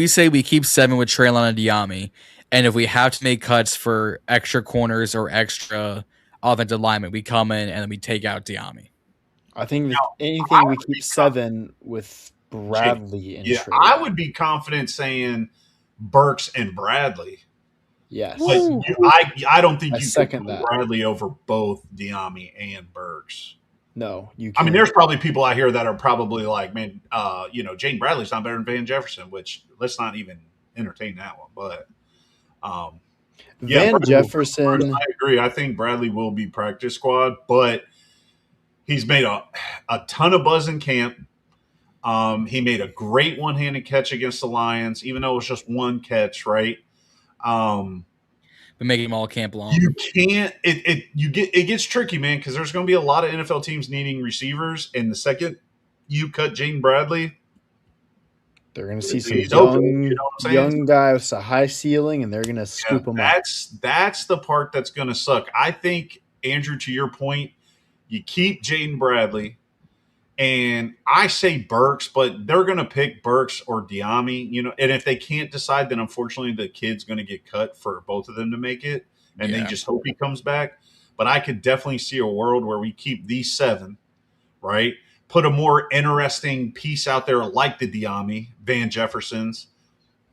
say we keep 7 with Traylon and Diami, and if we have to make cuts for extra corners or extra offensive linemen, we come in and then we take out Diami? I think anything we keep 7 with Bradley and Traylon. I would be confident saying Burks and Bradley. Yes. But I don't think you can put Bradley over both Diami and Burks. No, you can't. I mean, there's probably people out here that are probably like, man, Jane Bradley's not better than Van Jefferson, which let's not even entertain that one. But Van Jefferson. I agree. I think Bradley will be practice squad, but he's made a ton of buzz in camp. He made a great one-handed catch against the Lions, even though it was just one catch, right? But making him all camp long. You can't. It gets tricky, man, because there's going to be a lot of NFL teams needing receivers, and the second you cut Jaden Bradley, they're going to see some young guy with a high ceiling, and they're going to scoop him up. That's the part that's going to suck. I think, Andrew, to your point, you keep Jaden Bradley, and I say Burks, but they're going to pick Burks or Diami, and if they can't decide, then unfortunately the kid's going to get cut for both of them to make it, and they just hope he comes back. But I could definitely see a world where we keep these 7, right? Put a more interesting piece out there like the Diami, Van Jeffersons,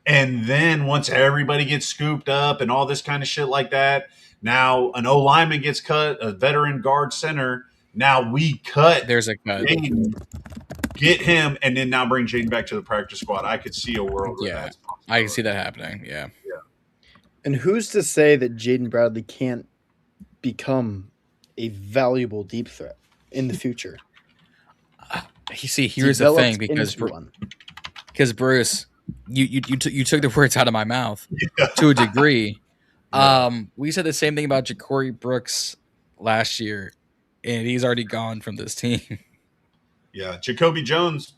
and then once everybody gets scooped up and all this kind of shit like that, now an O-lineman gets cut, a veteran guard center. Now we cut. There's a cut. Jaden, get him, and then now bring Jaden back to the practice squad. I could see a world where that's possible. I can see that happening. Yeah. And who's to say that Jaden Bradley can't become a valuable deep threat in the future? Here's the thing, because Bruce, you took the words out of my mouth to a degree. We said the same thing about Ja'Cory Brooks last year, and he's already gone from this team. Yeah, Jacoby Jones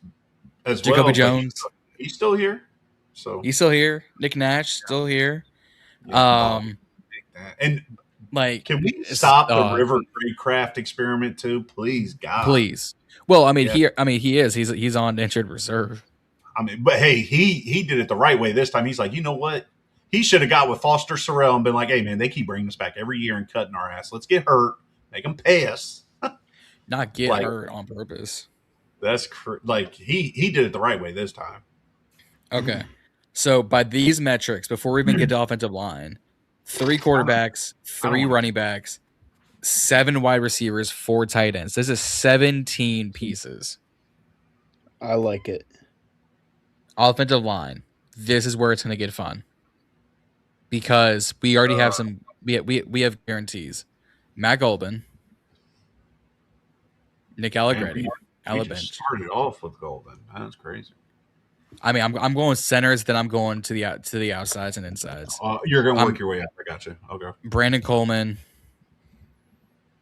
as well. Jacoby Jones, he's still here. So he's still here. Nick Nash still here. And like, can we stop the River Craycraft experiment too, please, God? Please. Well, I mean, he is. He's on injured reserve. I mean, but hey, he did it the right way this time. He's like, you know what? He should have got with Foster Sorrell and been like, hey, man, they keep bringing us back every year and cutting our ass. Let's get hurt, make them pay us. Not get hurt on purpose. That's he did it the right way this time. Okay. So by these metrics, before we even get to offensive line, 3 quarterbacks, 3 running backs, 7 wide receivers, 4 tight ends. This is 17 pieces. I like it. Offensive line. This is where it's going to get fun. Because we already have some we have guarantees. Matt Golden, Nick Allegretti, we just started off with Golden. That's crazy. I mean, I'm going centers, then I'm going to the outsides and insides. You're going to work your way up. I got you. Okay. Brandon Coleman,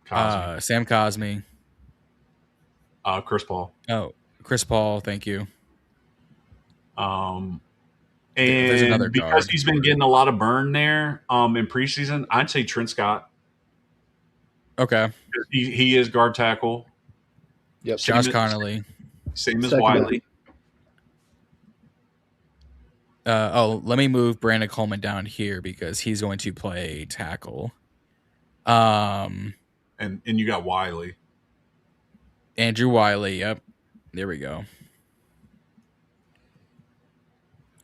Sam Cosme, Chris Paul. Oh, Chris Paul. Thank you. And because he's been getting a lot of burn there in preseason, I'd say Trent Scott. Okay. He is guard tackle. Yep. Josh Connolly. Same as Wiley. Let me move Brandon Coleman down here because he's going to play tackle. And you got Wiley. Andrew Wiley. Yep. There we go.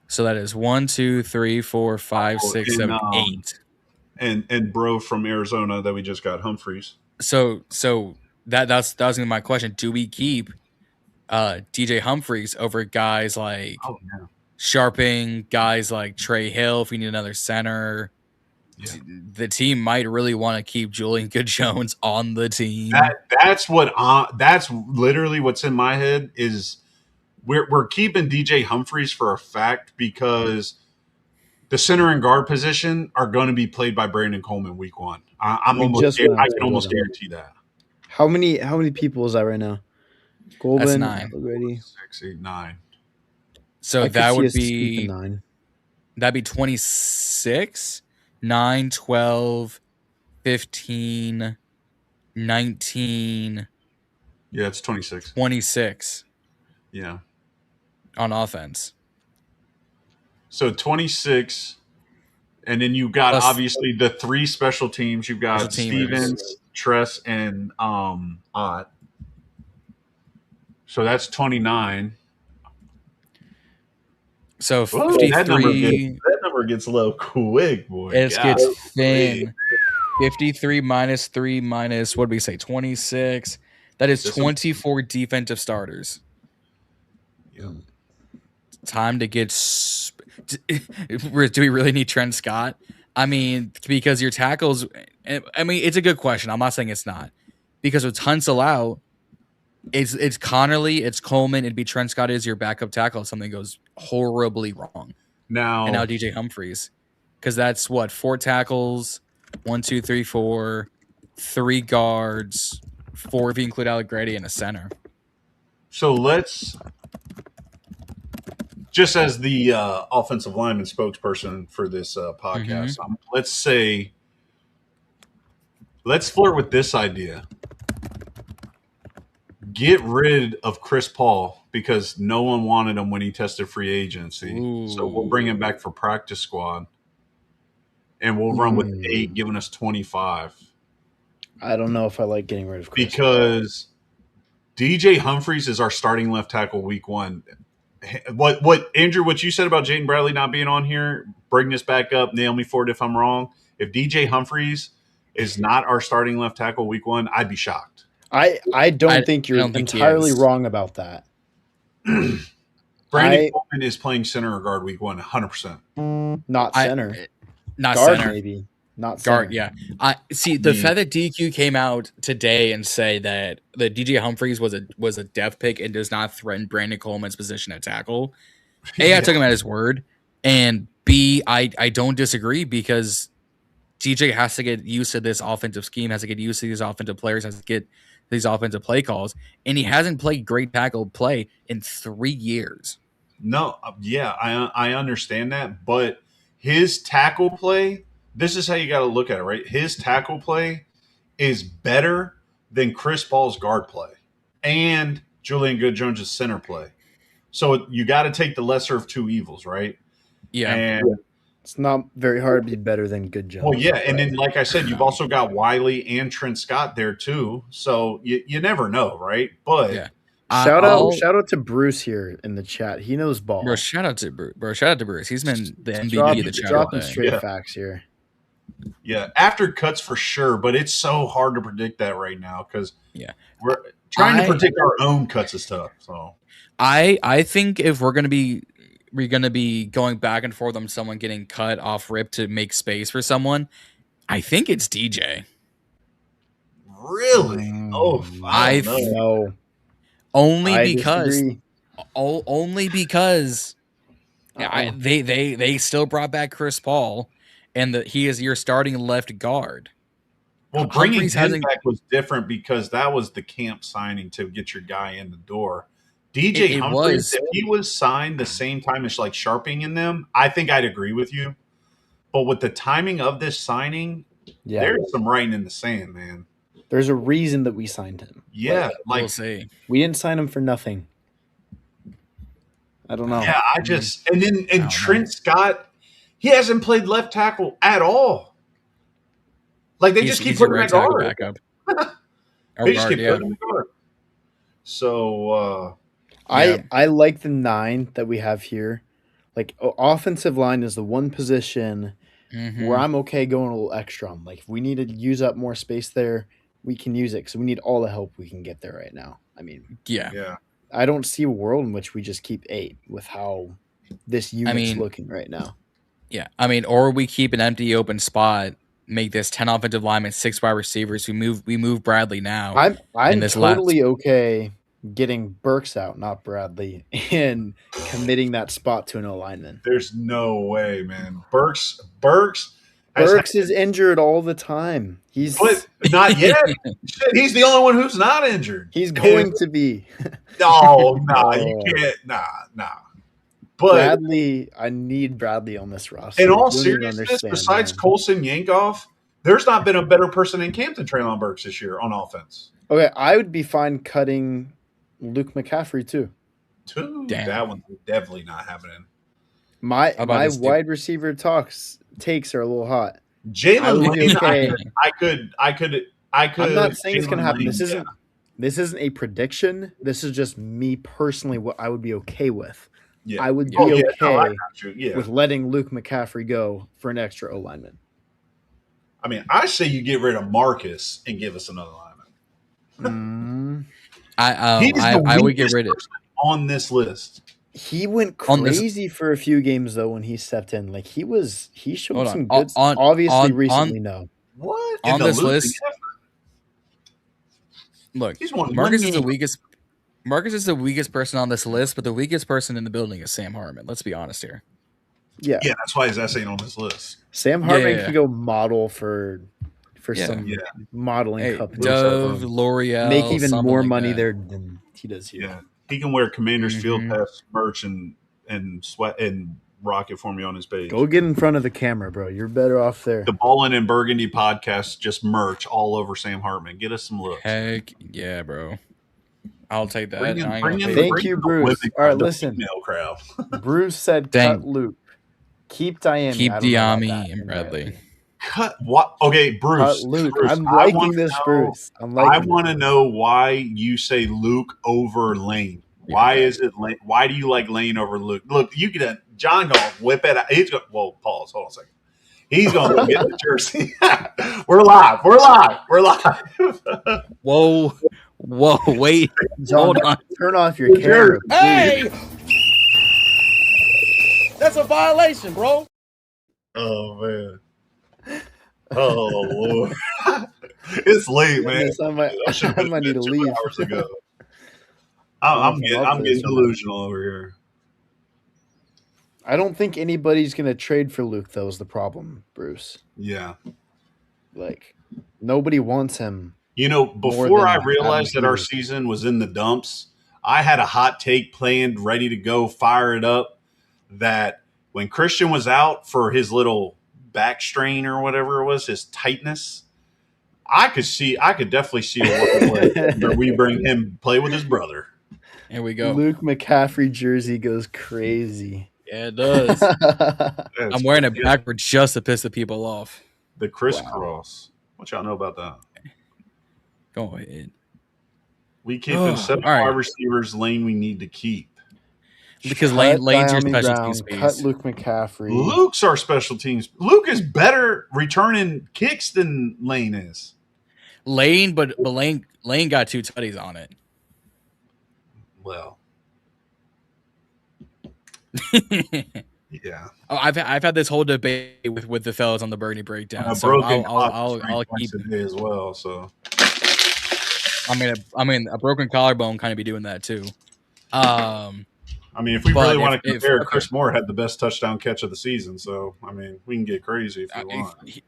So that is 1, 2, 3, 4, 5, 6, 7, 8. And bro from Arizona that we just got, Humphreys. So that was gonna be my question. Do we keep DJ Humphreys over guys like Sharping, guys like Trey Hill if we need another center? the team might really want to keep Julian Good-Jones on the team. That's literally what's in my head is we're keeping DJ Humphries for a fact because the center and guard position are going to be played by Brandon Coleman week 1. I can almost guarantee that. How many people is that right now? Golden, That's 9. Ready? 6, 8, 9. So that would be 9. That'd be 26, 9, 12, 15, 19. Yeah, it's 26. 26. Yeah. On offense. So 26, and then you got obviously the 3 special teams. You've got Stevens, Tress, and Ott. So that's 29. So 53. That number gets low quick, boy. It gets thin. 53 minus 3 minus, what did we say, 26? That is 24 defensive starters. Yeah. Time to get. Do we really need Trent Scott? I mean, because your tackles. I mean, it's a good question. I'm not saying it's not, because with Tunsil out, it's Connerly, it's Coleman, it'd be Trent Scott is your backup tackle if something goes horribly wrong. And now DJ Humphries, because that's what 4 tackles, 1, 2, 3, 4, 3 guards, 4 if you include Allegretti, and a center. So let's. Just as the offensive lineman spokesperson for this podcast, let's flirt with this idea. Get rid of Chris Paul because no one wanted him when he tested free agency. Ooh. So we'll bring him back for practice squad, and we'll run with 8, giving us 25. I don't know if I like getting rid of Chris because DJ Humphries is our starting left tackle week 1. What Andrew, what you said about Jaden Bradley not being on here, bring this back up, nail me for it if I'm wrong. If DJ Humphries is not our starting left tackle week 1, I'd be shocked. I don't think you're entirely wrong about that. Brandon Coleman is playing center or guard week 1, 100%. Not center. Not guard, center. Maybe. Not center. Guard, yeah. I see the fact that DQ came out today and say that the DJ Humphries was a depth pick and does not threaten Brandon Coleman's position at tackle. A, I took him at his word, and B, I don't disagree because DJ has to get used to this offensive scheme, has to get used to these offensive players, has to get these offensive play calls, and he hasn't played great tackle play in 3 years. No, yeah, I understand that, but his tackle play. This is how you got to look at it, right? His tackle play is better than Chris Paul's guard play and Julian Good-Jones' center play. So you got to take the lesser of 2 evils, right? Yeah. And it's not very hard to be better than Good-Jones. Well, yeah, and then like I said, you've also got Wiley and Trent Scott there too. So you never know, right? But yeah. Shout out to Bruce here in the chat. He knows ball. Bro, shout out to Bruce. He's been the MVP of the chat. Dropping straight facts here. Yeah, after cuts for sure, but it's so hard to predict that right now because we're trying to predict our own cuts of stuff. So I think if we're gonna be going back and forth on someone getting cut off rip to make space for someone, I think it's DJ. Really? I don't know. Only because they still brought back Chris Paul. And he is your starting left guard. Well, bringing him back was different because that was the camp signing to get your guy in the door. DJ Humphries, if he was signed the same time as like Sharping in them, I think I'd agree with you. But with the timing of this signing, there's some writing in the sand, man. There's a reason that we signed him. Yeah, we'll see. We didn't sign him for nothing. I don't know. Yeah, and Trent Scott. He hasn't played left tackle at all. Like they just keep putting him at guard. They just keep putting him at guard. So I like the 9 that we have here. Like offensive line is the one position where I'm okay going a little extra on. Like if we need to use up more space there, we can use it because we need all the help we can get there right now. I mean, yeah. I don't see a world in which we just keep 8 with how this unit's looking right now. Yeah, I mean, or we keep an empty open spot, make this 10 offensive linemen, 6 wide receivers. We move Bradley now. I'm this totally okay getting Burks out, not Bradley, and committing that spot to an O lineman. There's no way, man. Burks is injured all the time. But not yet. Shit, he's the only one who's not injured. He's going to be. No, you can't. Nah. But Bradley, I need Bradley on this roster. In all seriousness, besides Colson Yankoff, there's not been a better person in camp than Treylon Burks this year on offense. Okay, I would be fine cutting Luke McCaffrey too. Damn. That one's definitely not happening. My wide receiver takes are a little hot. Jalen Lane, I could. I'm not saying it's going to happen. This isn't a prediction. This is just me personally what I would be okay with. Yeah. I would be okay with letting Luke McCaffrey go for an extra O lineman. I mean, I say you get rid of Marcus and give us another lineman. I would get rid of on this list. He went crazy for a few games though when he stepped in. Like he showed some good. Obviously, recently, no. What on this list? Look, Marcus is the weakest. Marcus is the weakest person on this list, but the weakest person in the building is Sam Hartman. Let's be honest here. Yeah, that's why his ass ain't on this list. Sam Hartman can go model for some modeling company. Dove, L'Oreal, make even more money there than he does here. Yeah, he can wear Commander's Field Pass merch and sweat and rock it for me on his page. Go get in front of the camera, bro. You're better off there. The Ballin and Burgundy podcast just merch all over Sam Hartman. Get us some looks. Heck yeah, bro. I'll take that. Thank you, Bruce. All right, listen. Bruce said cut Luke. Keep Diami. Keep Diami and Bradley. Cut what? Okay, Bruce. Cut Luke. Bruce, I'm liking this, Bruce. I want to know why you say Luke over Lane. Why is it Lane? Why do you like Lane over Luke? Look, you get John going to whip it out. He's going. Well, pause. Hold on a second. He's going to get the jersey. We're live. Whoa, wait. John, hold on. Turn off your camera. Hey! That's a violation, bro. Oh, man. Oh, Lord. It's late, man. I might need to leave. Hours ago. I'm getting delusional over here. I don't think anybody's going to trade for Luke, though, is the problem, Bruce. Yeah. Like, nobody wants him. You know, before I realized that our season was in the dumps, I had a hot take planned, ready to go, fire it up, that when Christian was out for his little back strain or whatever it was, his tightness, I could definitely see a world where we bring him play with his brother. Here we go. Luke McCaffrey jersey goes crazy. Yeah, it does. I'm wearing it backwards just to piss the people off. The crisscross. What y'all know about that? Go ahead. We keeping 7 wide receivers lane we need to keep. Because Lane's your special teams piece. Cut Luke McCaffrey. Luke's our special teams. Luke is better returning kicks than Lane is. Lane got 2 tutties on it. Well. Yeah. Oh, I've had this whole debate with the fellas on the Burgundy breakdown. I'll keep it as well. So I mean a broken collarbone kind of be doing that too. I mean, if we really want to compare, Chris Moore had the best touchdown catch of the season. So I mean, we can get crazy if we want.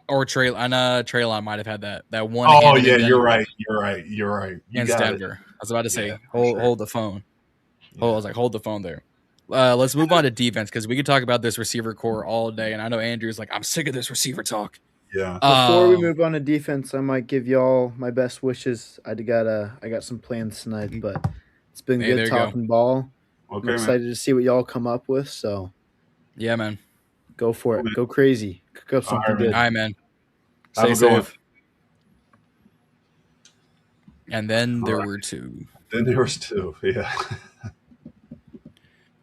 Or Treylon might have had that one. Oh yeah, you're right. Against Denver. I was about to say hold the phone. Yeah. I was like, hold the phone there. Let's move on to defense because we could talk about this receiver core all day, and I know Andrew's like, I'm sick of this receiver talk. Yeah. Before we move on to defense, I might give y'all my best wishes. I got some plans tonight, but it's been good talking ball. Okay, I'm excited to see what y'all come up with. So, yeah, man, go for it. Go crazy. Cook up something good. All right, man. Stay safe. And then there were 2. Then there was 2. Yeah.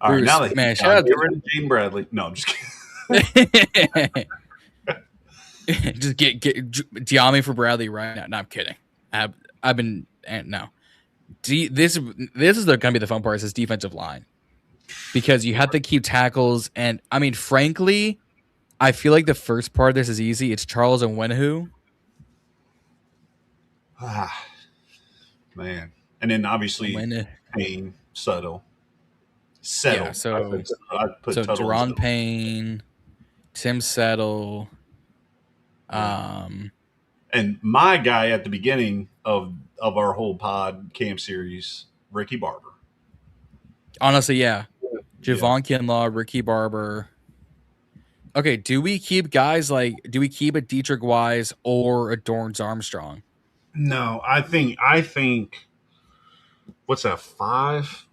All Bruce, right, now man, shout out to Gene Bradley. No, I'm just kidding. Just get Diami for Bradley right now. No, I'm kidding. I've been no. This is going to be the fun part. Is this defensive line because you have to keep tackles, and I mean, frankly, I feel like the first part of this is easy. It's Charles and Wenhu. Man. And then obviously Payne, Settle. Yeah, so Tuttle Deron Payne, Tim Settle. And my guy at the beginning of our whole pod camp series, Ricky Barber. Honestly, yeah. Javon Kinlaw, Ricky Barber. Okay, do we keep guys do we keep a Dietrich Wise or a Dorrance Armstrong? No, I think what's that, 5?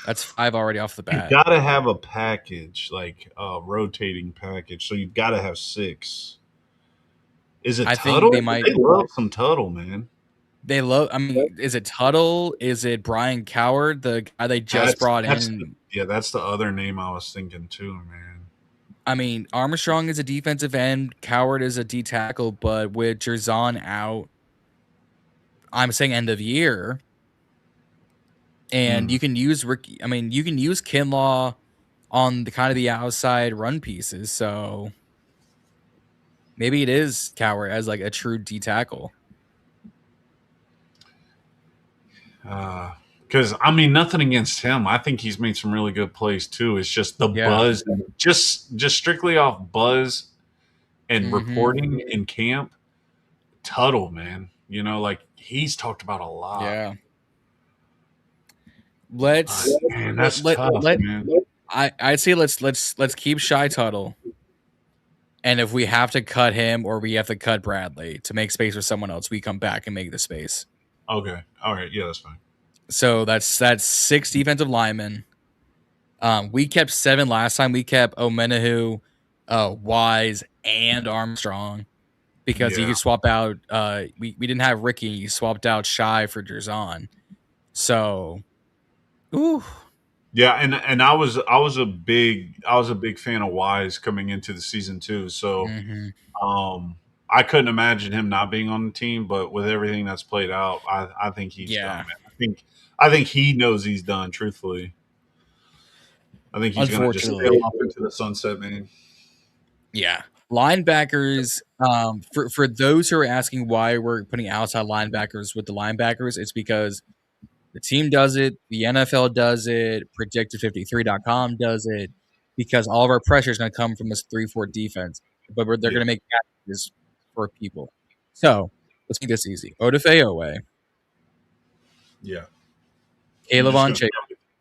That's 5 already off the bat. You gotta have a package, like a rotating package. So you've got to have 6. Is it Tuttle? They love some Tuttle, man. They love. I mean, is it Tuttle? Is it Brian Coward, the guy they just brought in? That's the other name I was thinking too, man. I mean, Armstrong is a defensive end. Coward is a D tackle, but with Jerzon out, I'm saying end of year. And you can use Ricky. I mean, you can use Kinlaw on the kind of the outside run pieces. So maybe it is Coward as like a true D tackle. Because I mean, nothing against him. I think he's made some really good plays too. It's just the buzz, just strictly off buzz and reporting in camp. Tuttle, man, you know, like he's talked about a lot. Yeah. Let's tough, man. I'd say let's keep Shy Tuttle. And if we have to cut him or we have to cut Bradley to make space for someone else, we come back and make the space. Okay. All right. Yeah, that's fine. So that's 6 defensive linemen. We kept 7 last time. We kept Omenahu, Wise, and Armstrong because you could swap out. We didn't have Ricky. You swapped out Shy for Jerzon. So, ooh. Yeah, and I was a big fan of Wise coming into the season too. So, I couldn't imagine him not being on the team. But with everything that's played out, I think he's done. Man. I think he knows he's done. Truthfully, I think he's going to just sail off into the sunset, man. Yeah, linebackers. For those who are asking why we're putting outside linebackers with the linebackers, it's because the team does it, the NFL does it, Predicted53.com does it, because all of our pressure is going to come from this 3-4 defense. But they're going to make packages for people. So let's make this easy. Odafe Owe. Yeah. Caleb Chase.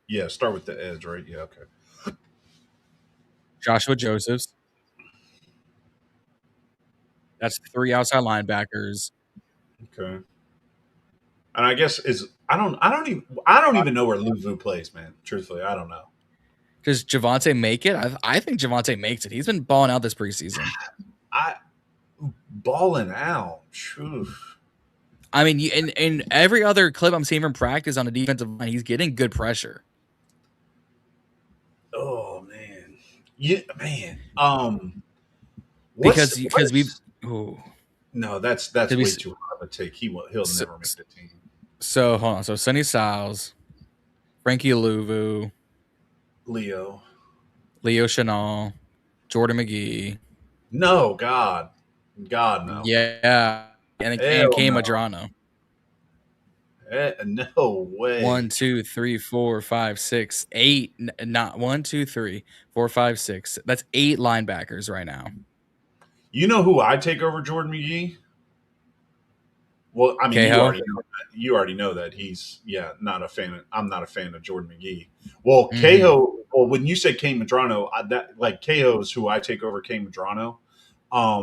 Yeah, start with the edge, right? Yeah, okay. Joshua Josephs. That's 3 outside linebackers. Okay. And I guess I don't even know where Luvu plays, man. Truthfully, I don't know. Does Javonte make it? I think Javonte makes it. He's been balling out this preseason. Balling out. Oof. I mean, in every other clip I'm seeing from practice on the defensive line, he's getting good pressure. Oh man, yeah, man. Because we've. Ooh. No, that's way too hard of a take. He'll never make the team. So hold on. So Sonny Styles, Frankie Luvu, Leo Chenal, Jordan McGee. No, God, no. Yeah, and Kay Madrano. No way. 1, 2, 3, 4, 5, 6, 8. Not 1, 2, 3, 4, 5, 6. That's 8 linebackers right now. You know who I take over Jordan McGee? Well, I mean, you already know that he's not a fan. I'm not a fan of Jordan McGee. Well, Cahill. Well, when you say Kane Madrano, Cahill is who I take over Kane Madrano.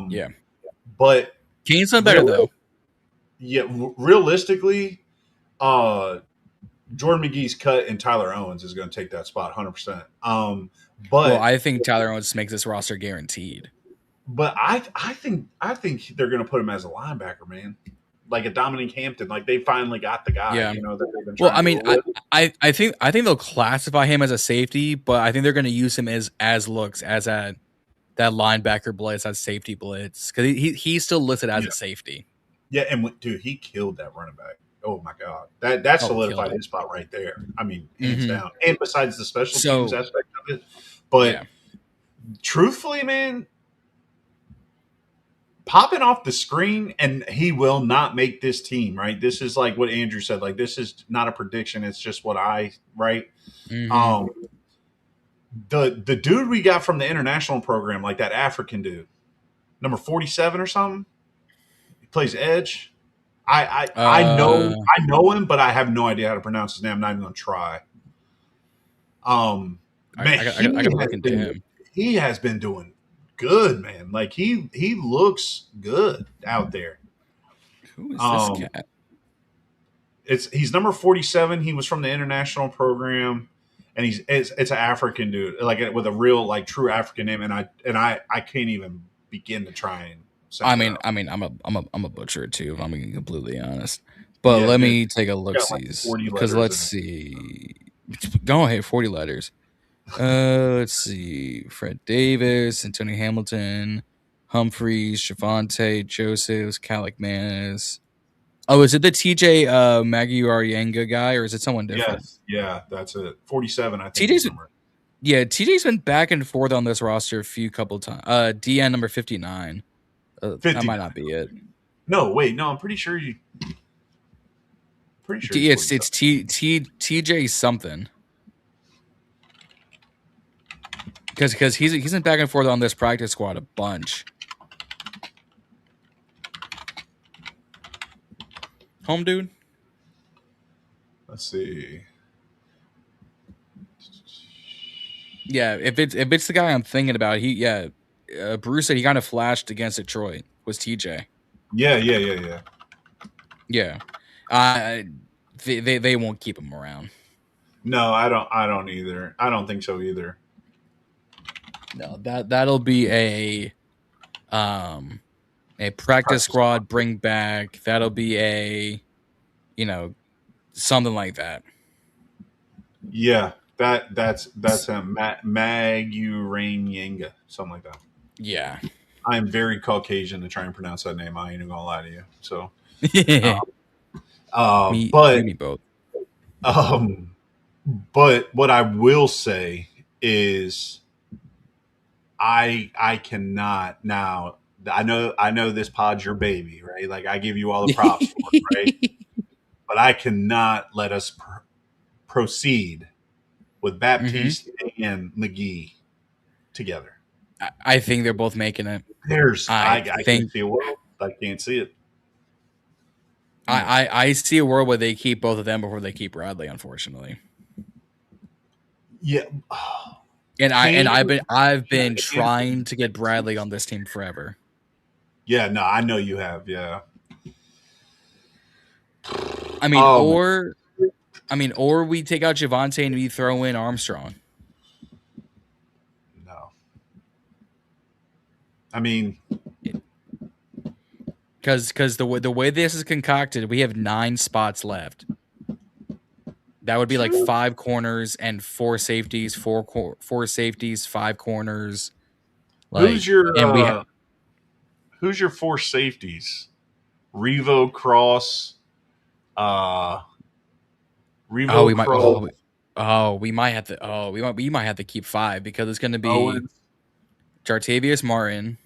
Yeah, but Kane's done better though. Yeah, realistically, Jordan McGee's cut and Tyler Owens is going to take that spot 100%. But I think Tyler Owens makes this roster guaranteed. But I think they're going to put him as a linebacker, man. Like a Dominic Hampton, like they finally got the guy. Yeah. You know that they've been trying. Well, I mean, I think they'll classify him as a safety, but I think they're going to use him as that linebacker blitz, as safety blitz, because he's still listed as a safety. Yeah, and dude, he killed that running back. Oh my God, that solidified his spot right there. I mean, hands down. And besides the special teams aspect of it, but truthfully, man, popping off the screen, and he will not make this team, right? This is like what Andrew said. Like, this is not a prediction. It's just what right? Mm-hmm. The dude we got from the international program, like that African dude, number 47 or something, he plays edge. I know him, but I have no idea how to pronounce his name. I'm not even going to try. Man, I gotta look into him. He has been doing good, man. Like he looks good out there. Who is this cat? He's number 47. He was from the international program, and it's an African dude, like with a real like true African name. And I can't even begin to try and. I'm a butcher too, if I'm being completely honest. But let me take a look, because let's see. Go ahead, 40 letters. Let's see. Fred Davis, Antonio Hamilton, Humphreys, Javante, Josephs, Calic Manis. Oh, is it the TJ Maguarianga guy, or is it someone different? Yes, yeah, that's it. 47, I think. TJ's been back and forth on this roster a couple times. DN number 59. That might not be it. No, wait, no, I'm pretty sure you. Pretty sure it's TJ something. Because he's been back and forth on this practice squad a bunch. Home dude. Let's see. Yeah, if it's the guy I'm thinking about, Bruce said he kind of flashed against Detroit. Was TJ? Yeah. They won't keep him around. No, I don't either. I don't think so either. No, that'll be a practice squad bring back. That'll be a, something like that. Yeah, that's him. Maguarianga, something like that. Yeah, I'm very Caucasian to try and pronounce that name. I ain't even gonna lie to you. So, me both. But what I will say is, I cannot now. I know this pod's your baby, right? Like I give you all the props for it, right? But I cannot let us proceed with Baptiste and McGee together. I think they're both making it. I can see a world. I can't see it. I see a world where they keep both of them before they keep Bradley, unfortunately. Yeah. I've been trying to get Bradley on this team forever. Yeah, no, I know you have, yeah. Or we take out Javante and we throw in Armstrong. No. I mean, because the way this is concocted, we have 9 spots left. That would be like 5 corners and 4 safeties, 4 safeties, 5 corners. Like, who's your 4 safeties? Revo, Cross, Revo. We might have to keep 5 because it's going to be Owens, Jartavius Martin,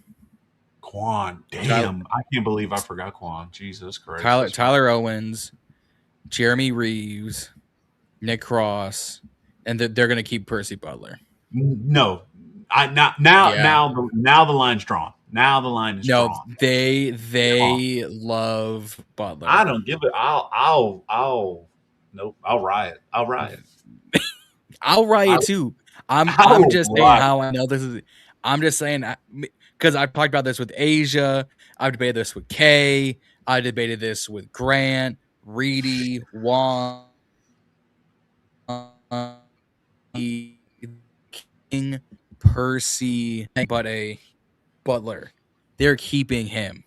Quan. Damn, I can't believe I forgot Quan. Jesus Christ. Tyler Owens, Jeremy Reeves, Nick Cross, and they're going to keep Percy Butler. No, now the line's drawn. Now the line is drawn. No, they love Butler. I don't give it. Nope. I'll riot. I'll riot too. I'm just saying how I know this is. I'm just saying because I've talked about this with Asia. I've debated this with Kay. I debated this with Grant, Reedy, Juan, King, Percy, but a Butler. They're keeping him.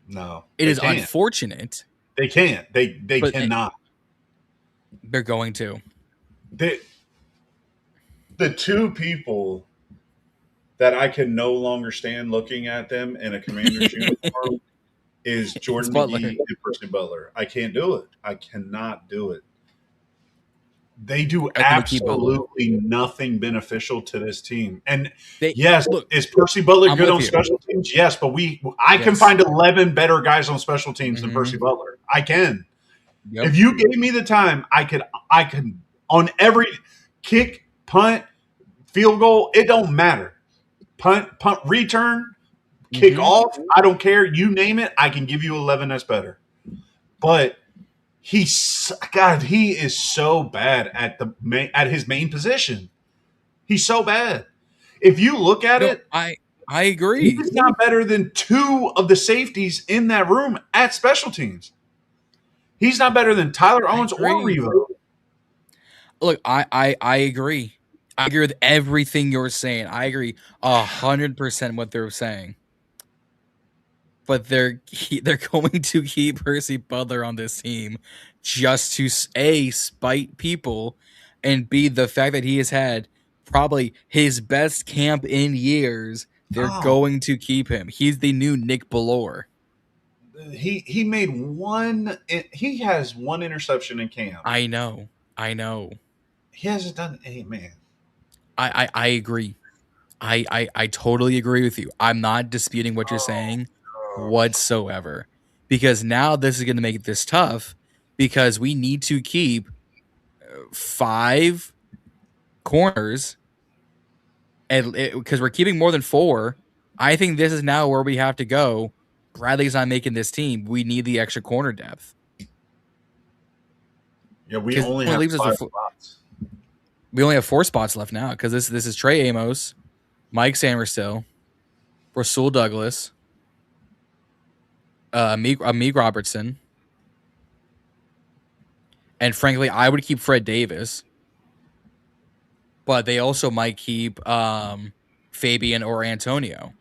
No, it is unfortunate. They can't. They cannot. They're going to. The 2 people that I can no longer stand looking at them in a Commander's uniform is Jordan McGee and Percy Butler. I can't do it. I cannot do it. They do absolutely nothing beneficial to this team. And yes, is Percy Butler good on special teams? Yes, but I can find 11 better guys on special teams than Percy Butler. I can. Yep. If you gave me the time, I could on every kick, punt, field goal, it don't matter. Punt, return, kick off, I don't care. You name it, I can give you 11 that's better. But he is so bad at his main position. He's so bad. If you look at it, I agree. He's not better than 2 of the safeties in that room at special teams. He's not better than Tyler Owens or Revo. Look, I agree. I agree with everything you're saying. I agree 100% what they're saying. But they're going to keep Percy Butler on this team just to A, spite people, and B, the fact that he has had probably his best camp in years. They're going to keep him. He's the new Nick Ballore. He made one. He has one interception in camp. I know. He hasn't done any, man. I agree. I totally agree with you. I'm not disputing what you're saying whatsoever, because now this is going to make this tough because we need to keep 5 corners, and because we're keeping more than 4. I think this is now where we have to go. Bradley's not making this team. We need the extra corner depth. Yeah, we only have 5 spots. We only have 4 spots left now because this is Trey Amos, Mike Samerstill, Rasul Douglas, Amik Robertson, and frankly, I would keep Fred Davis, but they also might keep Fabian or Antonio.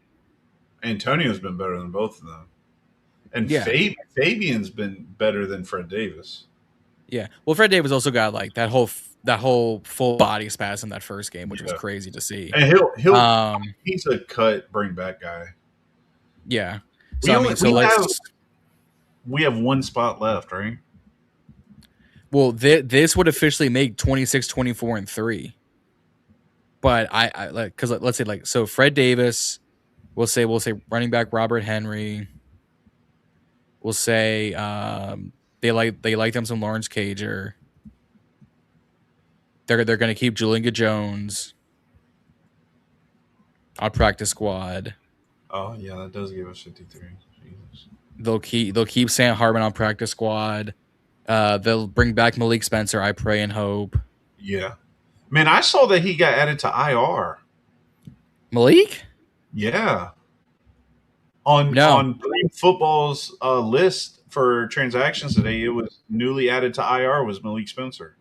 Antonio's been better than both of them, and Fabian's been better than Fred Davis. Yeah, well, Fred Davis also got like that whole full body spasm that first game, which was crazy to see. And he's a bring back guy. Yeah. We have 1 spot left, right? Well, this would officially make 26, 24, and 3. But I like, because let's say like, so Fred Davis, we'll say running back Robert Henry. We'll say they like them some Lawrence Cager. They're going to keep Julinga Jones on practice squad. Oh yeah, that does give us 53. Jesus. They'll keep Sam Hartman on practice squad. They'll bring back Malik Spencer. I pray and hope. Yeah, man, I saw that he got added to IR. Malik? Yeah. On Green Football's list for transactions today, it was newly added to IR was Malik Spencer.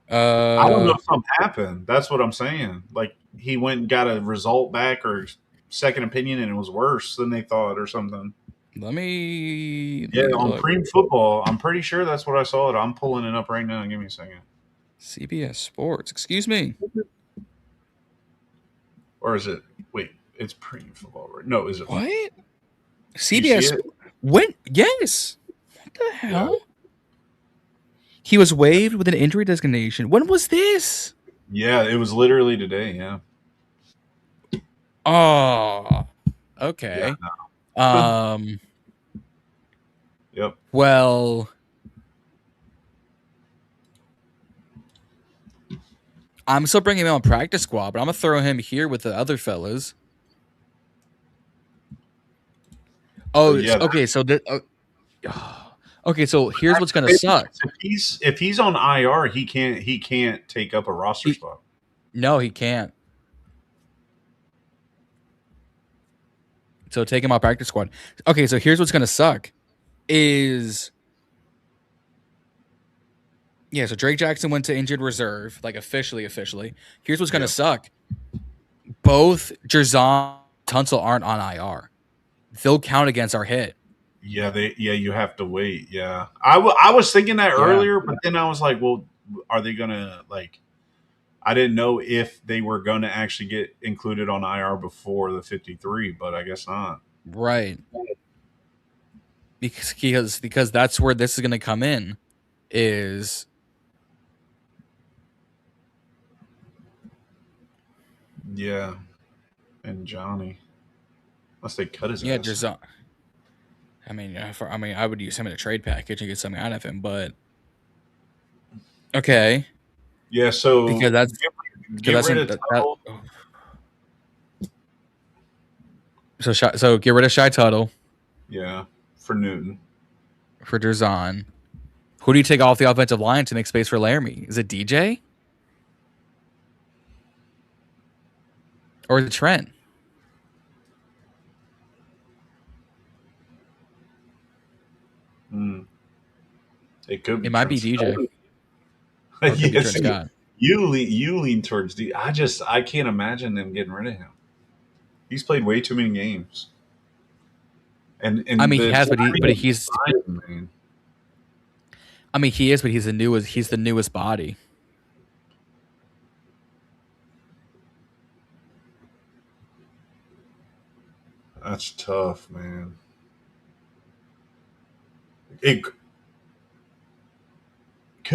I don't know if something happened. That's what I'm saying. Like he went and got a result back or second opinion, and it was worse than they thought or something. Let me on Cream Football, I'm pretty sure that's what I saw. I'm pulling it up right now. Give me a second. CBS Sports. Excuse me. Or is it? Wait, it's Cream Football, right? No, is it? What? CBS. When? Yes. What the hell? Yeah. He was waived with an injury designation. When was this? Yeah, it was literally today. Yeah. Oh. Okay. Yeah, no. Yep. Well, I'm still bringing him on practice squad, but I'm gonna throw him here with the other fellas. Oh, yeah. Okay. So okay. So here's what's gonna suck. If he's on IR, he can't take up a roster spot. No, he can't. So take him off practice squad. Okay, so here's what's gonna suck is so Drake Jackson went to injured reserve, like officially. Here's what's gonna suck. Both Jerzon and Tunsil aren't on IR. They'll count against our hit. Yeah, you have to wait. Yeah. I was thinking that earlier, but then I was like, well, are they gonna like I didn't know if they were going to actually get included on IR before the 53, but I guess not. Right. Because that's where this is going to come in is Yeah, and Johnny. Unless they cut his Yeah, ass. Derzon. I mean, I would use him in a trade package and get something out of him, but okay, Yeah, so because that's get rid of that. Tuttle. So get rid of Shy Tuttle Yeah, for Newton. for Derzon. Who do you take off the offensive line to make space for Laramie? Is it DJ or is it Trent? It could be. It might be DJ. Or it could be Trent Scott. You lean towards D. I can't imagine them getting rid of him. He's played way too many games. And I mean, he has, but he's. Man. I mean, he is, but he's the newest body. That's tough, man. Could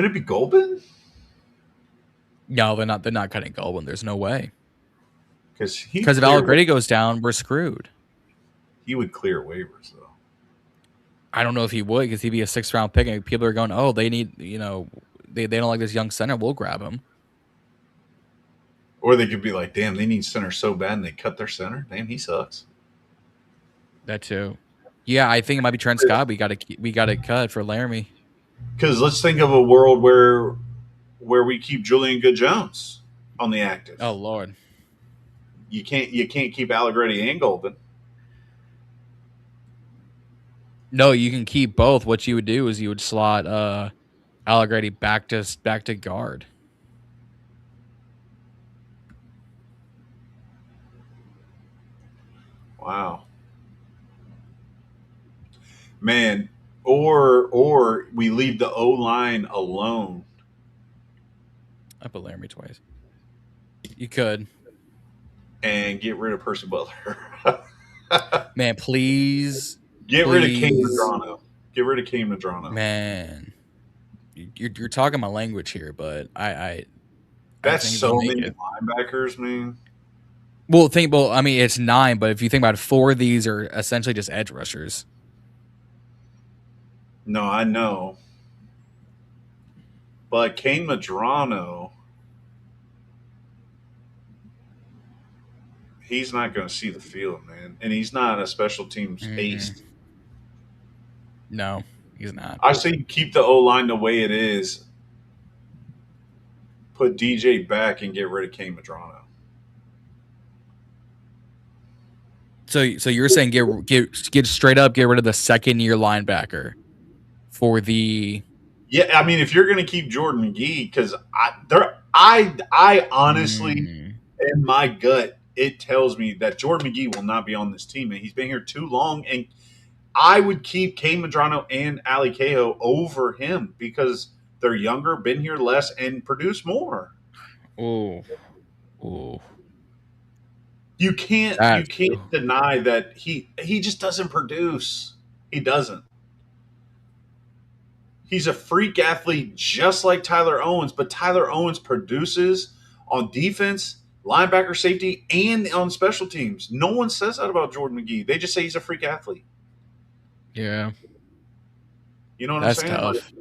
it be Golden? No, they're not. They're not cutting Goldwyn. There's no way. Because if Allegretti goes down, we're screwed. He would clear waivers though. I don't know if he would because he'd be a 6th round pick, and people are going, "Oh, they need they don't like this young center. We'll grab him." Or they could be like, "Damn, they need center so bad, and they cut their center. Damn, he sucks." That too. Yeah, I think it might be Trent Scott. We got to cut for Laramie. Because let's think of a world where we keep Julian Good-Jones on the active. Oh Lord, you can't keep Allegretti and Golden. No, you can keep both. What you would do is you would slot Allegretti back to guard. Wow, man. Or we leave the O-line alone. I put Laramie twice. You could. And get rid of Percy Butler. Man, please. Get rid of Kane Medrano. Get rid of Kane Medrano. Man. You're talking my language here, but that's so many linebackers, man. Well, I mean, it's 9, but if you think about it, 4 of these are essentially just edge rushers. No, I know. But Kane Medrano, he's not going to see the field, man. And he's not a special teams ace. No, he's not. I say keep the O-line the way it is. Put DJ back and get rid of Kane Medrano. So you're saying get straight up, get rid of the 2nd-year linebacker for the. Yeah, I mean, if you're going to keep Jordan McGee, because I honestly, in my gut, it tells me that Jordan McGee will not be on this team, and he's been here too long. And I would keep Kane Medrano and Ali Cahoe over him because they're younger, been here less, and produce more. Oh. You can't deny that he just doesn't produce. He doesn't. He's a freak athlete just like Tyler Owens, but Tyler Owens produces on defense, linebacker safety, and on special teams. No one says that about Jordan McGee. They just say he's a freak athlete. Yeah. You know what I'm saying? That's tough.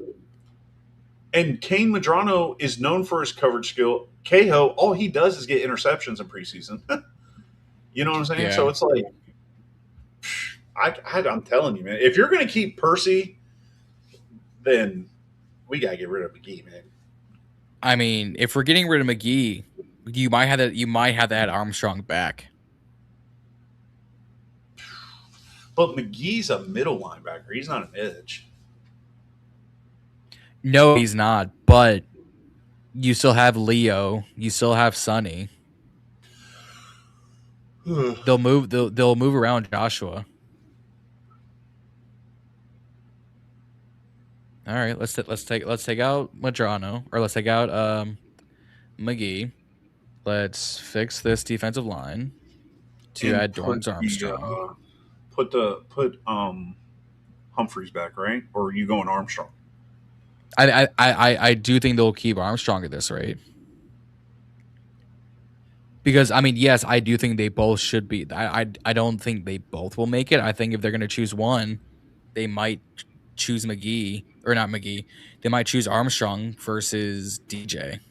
And Kane Medrano is known for his coverage skill. Cahoe, all he does is get interceptions in preseason. You know what I'm saying? Yeah. So it's like, I'm telling you, man, if you're going to keep Percy, then we got to get rid of McGee, man. I mean, if we're getting rid of McGee, you might have to add Armstrong back. But McGee's a middle linebacker. He's not an edge. No, he's not. But you still have Leo. You still have Sonny. They'll move around Joshua. All right, let's take out Medrano, or let's take out McGee. Let's fix this defensive line to add Dorrance Armstrong. Put Humphreys back, right? Or are you going Armstrong? I do think they'll keep Armstrong at this rate. Because I mean, yes, I do think they both should be. I don't think they both will make it. I think if they're going to choose one, they might choose McGee or not McGee. They might choose Armstrong versus DJ.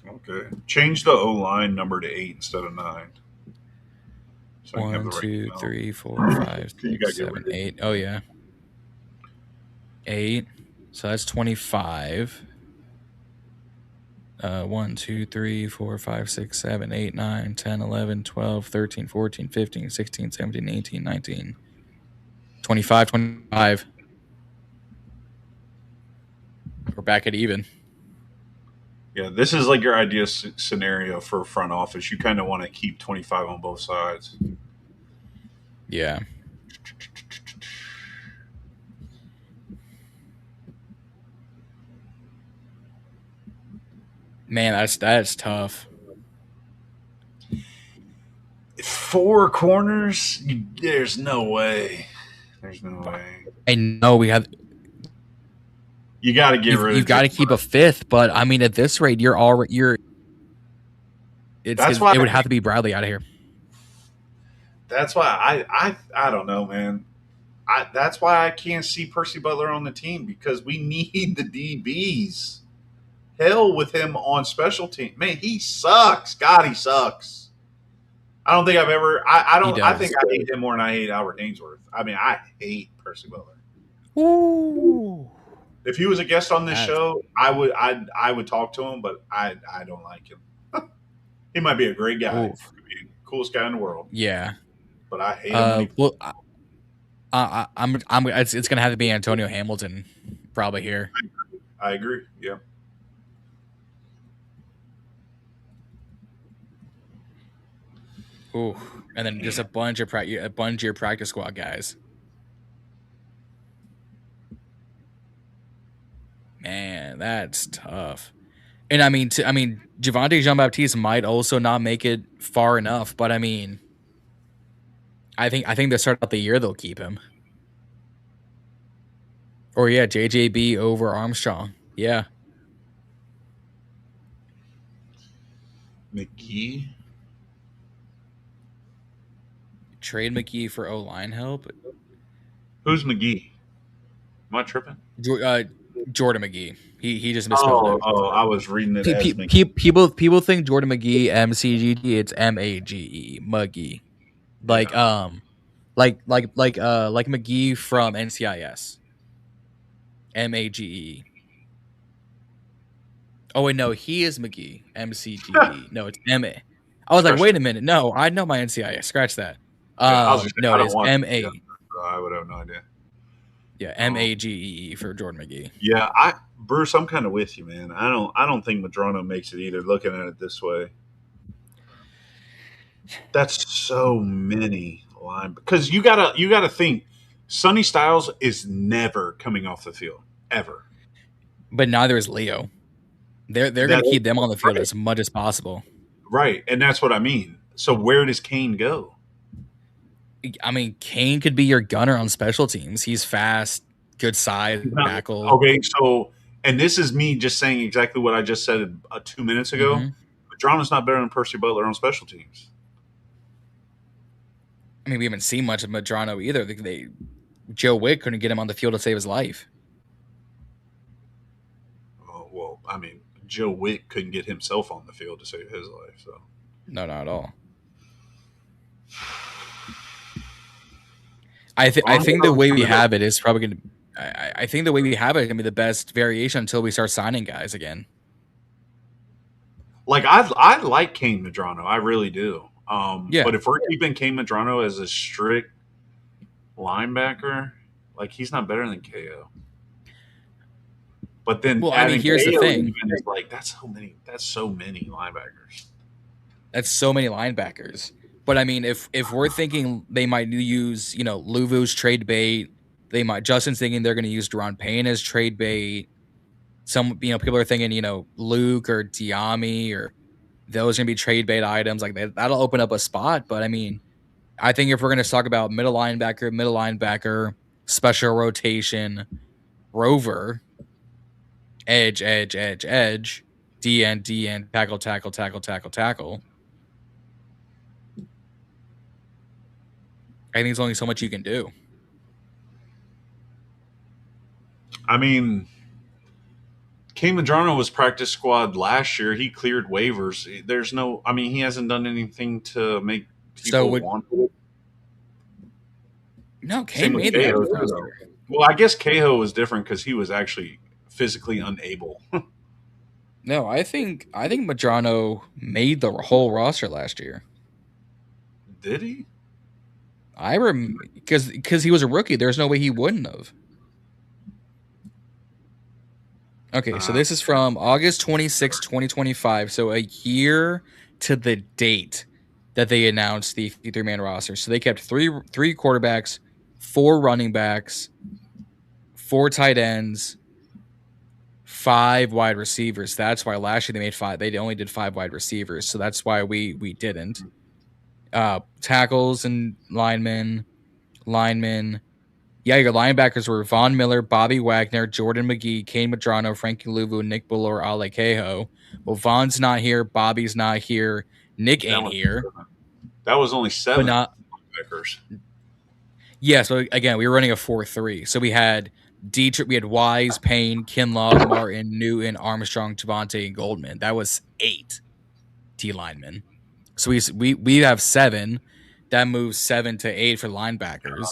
Okay. Change the O-line number to 8 instead of 9. So 1, 2, 3, 4, 5, 6, 7, 8. Oh yeah, 8. So that's 25. 1, 2, 3, 4, 5, 6, 7, 8, 9, 10, 11, 12, 13, 14, 15, 16, 17, 18, 19, 25, 25. We're back at even. Yeah, this is like your ideal scenario for front office. You kind of want to keep 25 on both sides. Yeah. Man, that's tough. 4 corners? There's no way. There's no way. I know we have. You got to get rid of. You've got to keep a 5th, but I mean, at this rate, you're already It would have to be Bradley out of here. That's why I don't know, man. That's why I can't see Percy Butler on the team, because we need the DBs. Hell with him on special team. Man, he sucks. God, he sucks. I don't think I've ever. I think I hate him more than I hate Albert Ainsworth. I mean, I hate Percy Butler. Ooh. If he was a guest on this show, I would talk to him, but I don't like him. He might be a great guy. Could be the coolest guy in the world. Yeah. But I hate him. Well, it's gonna have to be Antonio Hamilton probably here. I agree. Yeah. Ooh, and then just a bunch of your practice squad guys. Man, that's tough. And I mean, Javonte Jean-Baptiste might also not make it far enough, but I mean, I think to start out the year they'll keep him. Or yeah, JJB over Armstrong. Yeah. McGee. Trade McGee for O-line help. Who's McGee? Am I tripping? Jordan McGee. He just misspelled it. Oh, I was reading it as McGee. People think Jordan McGee, MCGE. It's MAGE, McGee. Like McGee from NCIS. MAGE. Oh wait, no, he is McGee. MCGE. No, it's MA. I was like, wait a minute. No, I know my NCIS. Scratch that. No, it is MA. I would have no idea. Yeah, MAGE for Jordan McGee. Yeah, Bruce, I'm kind of with you, man. I don't think Medrano makes it either. Looking at it this way, that's so many line, because you gotta think Sonny Styles is never coming off the field ever. But neither is Leo. They're going to keep them on the field as much as possible. Right, and that's what I mean. So where does Kane go? I mean, Kane could be your gunner on special teams. He's fast, good side, tackle. Okay, so, and this is me just saying exactly what I just said 2 minutes ago. Medrano's not better than Percy Butler on special teams. I mean, we haven't seen much of Medrano either. Joe Wick couldn't get him on the field to save his life. Oh, well, I mean, Joe Wick couldn't get himself on the field to save his life. So no, not at all. I think the way we have it is probably going to. I think the way we have it is going to be the best variation until we start signing guys again. Like I like Kane Medrano, I really do. Yeah. But if we're keeping Kane Medrano as a strict linebacker, like, he's not better than KO. But then, well, I mean, here's the thing: is like that's so many linebackers. That's so many linebackers. But I mean, if we're thinking they might use, Luvu's trade bait, Justin's thinking they're going to use Deron Payne as trade bait. Some, people are thinking, Luke or Diami or those going to be trade bait items. Like that'll open up a spot. But I mean, I think if we're going to talk about middle linebacker, special rotation, rover, edge, DN, tackle. I think there's only so much you can do. I mean, Kane Madrano was practice squad last year. He cleared waivers. There's no, I mean, he hasn't done anything to make people want it. No, Kane made the active roster. Well, I guess Cahill was different because he was actually physically unable. No, I think Madrano made the whole roster last year. Did he? I remember because he was a rookie. There's no way he wouldn't have. Okay, so this is from August 26, 2025. So a year to the date that they announced the 53-man roster. So they kept three quarterbacks, 4 running backs, 4 tight ends, 5 wide receivers. That's why last year they made 5. They only did 5 wide receivers. So that's why we didn't. Tackles and linemen. Yeah, your linebackers were Von Miller, Bobby Wagner, Jordan McGee, Kane Madrano, Frankie Louvu, Nick Ballor, Ale Cahill. Well, Von's not here. Bobby's not here. Nick ain't here. That was only 7 linebackers. Yeah, so again, we were running a 4-3. So we had Dietrich, we had Wise, Payne, Kinlaw, Martin, Newton, Armstrong, Javante, and Goldman. That was 8 D linemen. So we have 7. That moves 7 to 8 for linebackers.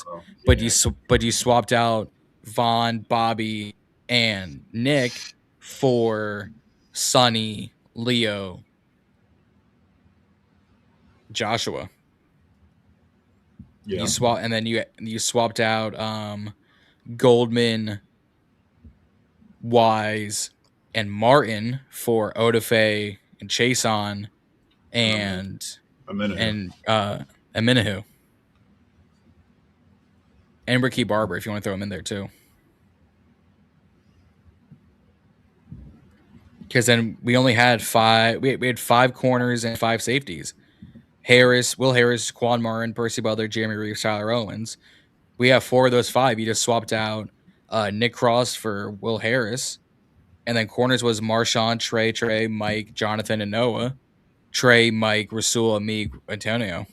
But you swapped out Von, Bobby, and Nick for Sonny, Leo, Joshua. Yeah. You swapped out Goldman, Wise, and Martin for Odafe and Chason and Minahu. And Ricky Barber, if you want to throw him in there too. Because then we only had 5. We had 5 corners and 5 safeties. Will Harris, Quan Martin, Percy Butler, Jeremy Reeves, Tyler Owens. We have 4 of those 5. You just swapped out Nick Cross for Will Harris. And then corners was Marshawn, Trey, Mike, Jonathan, and Noah. Trey, Mike, Rasul, Amig, Antonio.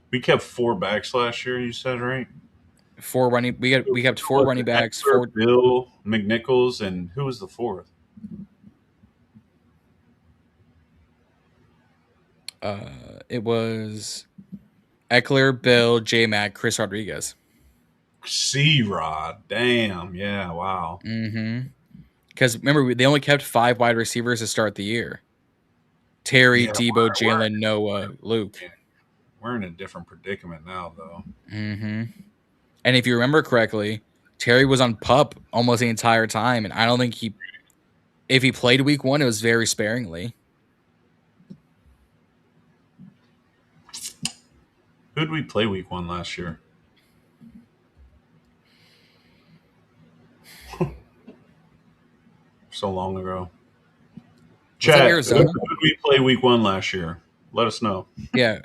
We kept 4 backs last year, you said, right? 4 running. We kept 4 running backs. 4 Bill McNichols, and who was the 4th? It was Eckler, Bill, J-Mac, Chris Rodriguez. C-Rod. Damn. Yeah, wow. Mm-hmm. Because remember, they only kept 5 wide receivers to start the year. Terry, Debo, Jalen, Noah, Luke. We're in a different predicament now, though. Mm-hmm. And if you remember correctly, Terry was on PUP almost the entire time, and I don't think if he played week 1, it was very sparingly. Who did we play week 1 last year? So long ago. Chad, who did we play week 1 last year? Let us know. Yeah.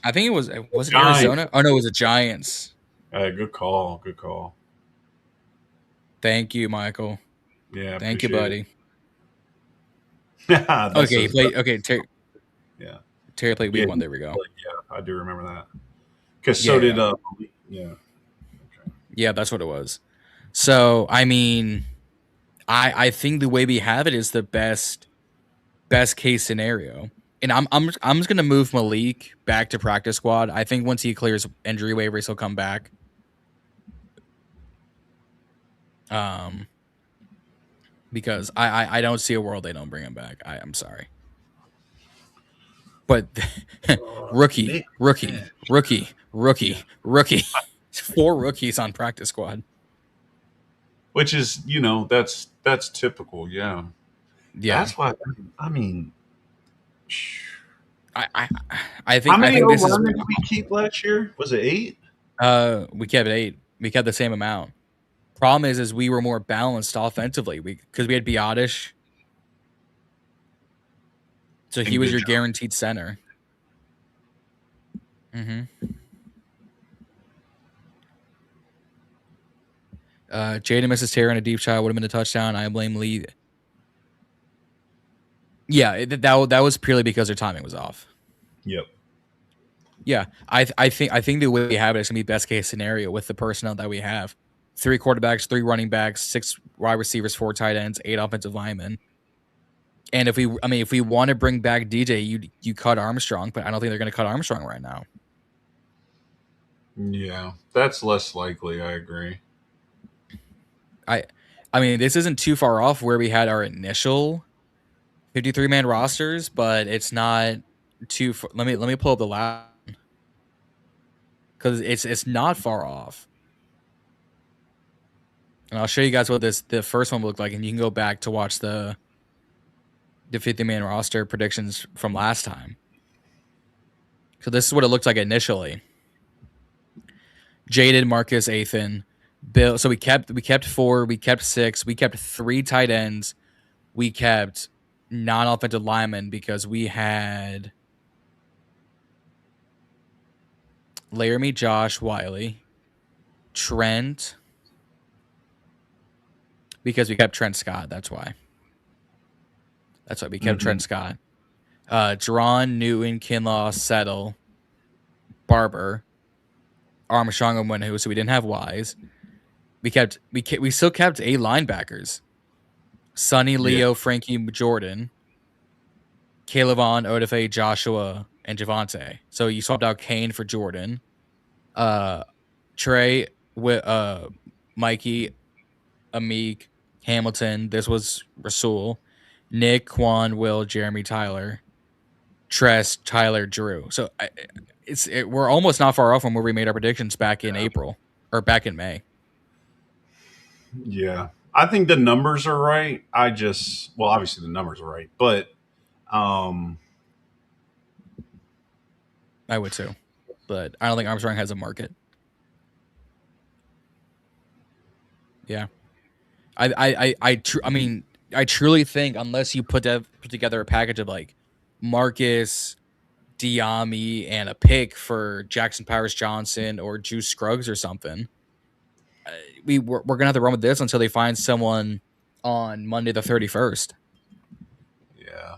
I think it was it Arizona? Oh, no, it was the Giants. Good call. Thank you, Michael. Yeah, thank you, buddy. Okay, he played. Okay, Terry. Yeah, Terry played week 1. There we go. Yeah, I do remember that. Because so did yeah. Okay. Yeah, that's what it was. So I mean, I think the way we have it is the best case scenario. And I'm just gonna move Malik back to practice squad. I think once he clears injury waivers, he'll come back. Because I don't see a world they don't bring him back. I'm sorry. But rookie. 4 rookies on practice squad. Which is, that's typical, yeah. Yeah. That's why I mean I think how many this is did we keep last year? Was it 8? We kept 8. We kept the same amount. Problem is we were more balanced offensively. Because we had Biotish. So he was your guaranteed center. Mm-hmm. Jaden misses Terry on a deep shot. Would have been a touchdown. I blame Lee. Yeah, that was purely because their timing was off. Yep. Yeah, I think the way we have it is gonna be best case scenario with the personnel that we have: 3 quarterbacks, 3 running backs, 6 wide receivers, 4 tight ends, 8 offensive linemen. And if we want to bring back DJ, you cut Armstrong, but I don't think they're gonna cut Armstrong right now. Yeah, that's less likely. I agree. I mean, this isn't too far off where we had our initial 53-man rosters, but it's not too. Let me pull up the last because it's not far off, and I'll show you guys what the first one looked like, and you can go back to watch the 50-man roster predictions from last time. So this is what it looked like initially. Jaden, Marcus, Athan, Bill. So we kept 4, we kept 6, we kept 3 tight ends, we kept non-offensive linemen because we had Laramie, Josh, Wiley, Trent, because we kept Trent Scott. That's why we kept Trent Scott. Jerron, Newton, Kinlaw, Settle, Barber, Armstrong, and Winhu. So we didn't have Wise. We still kept 8 linebackers: Sonny, Leo, Frankie, Jordan, Caleb on, ODFA, Joshua, and Javante. So you swapped out Kane for Jordan. Trey, Mikey, Amik, Hamilton. This was Rasul, Nick, Quan, Will, Jeremy, Tyler, Tress, Tyler, Drew. So we're almost not far off from where we made our predictions back in April or back in May. Yeah, I think the numbers are right. Obviously the numbers are right, but I would too, but I don't think Armstrong has a market. Yeah, I truly think unless you put together a package of like Marcus, Diami, and a pick for Jackson Powers Johnson or Juice Scruggs or something, we're gonna have to run with this until they find someone on Monday the 31st. Yeah,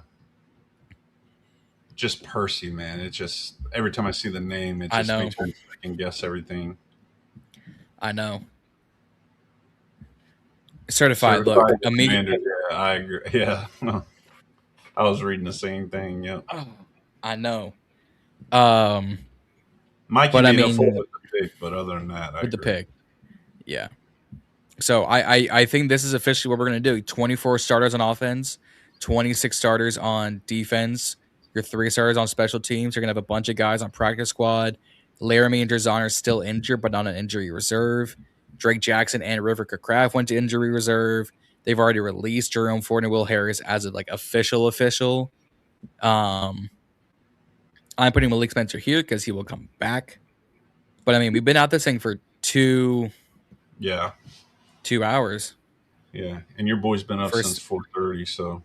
just Percy, man. It just every time I see the name, it just makes me fucking guess everything. I know. Certified look, Commander, yeah, I agree. Yeah, I was reading the same thing. Yeah, I know. Mikey but made up for with the pick, but other than that, with the pick, yeah. So I think this is officially what we're gonna do: 24 starters on offense, 26 starters on defense. Your 3 starters on special teams. You're gonna have a bunch of guys on practice squad. Laramie and Drazan are still injured, but on an injury reserve. Drake Jackson and River Craft went to injury reserve. They've already released Jerome Ford and Will Harris as a official. I'm putting Malik Spencer here because he will come back. But I mean, we've been out this thing for 2 hours. Yeah, and your boy's been up since 4:30, so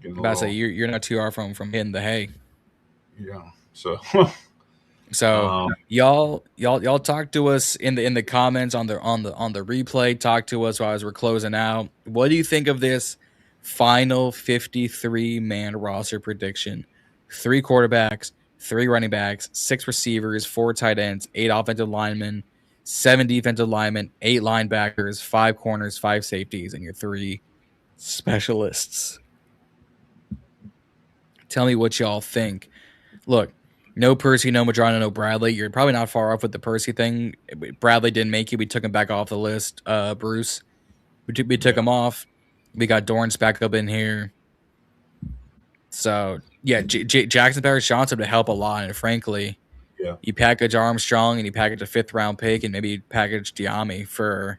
you're not too far from hitting the hay. Yeah, so y'all talk to us in the comments on the replay. Talk to us as we're closing out. What do you think of this final 53-man roster prediction? 3 quarterbacks, 3 running backs, 6 receivers, 4 tight ends, 8 offensive linemen, 7 defensive linemen, 8 linebackers, 5 corners, 5 safeties, and your 3 specialists. Tell me what y'all think. Look, no Percy, no Madrano, no Bradley. You're probably not far off with the Percy thing. Bradley didn't make it. We took him back off the list. Bruce, we took him off. We got Dorrance back up in here. So, yeah, Jackson Powers Johnson to help a lot. And frankly, you package Armstrong and you package a 5th-round pick and maybe package Diami for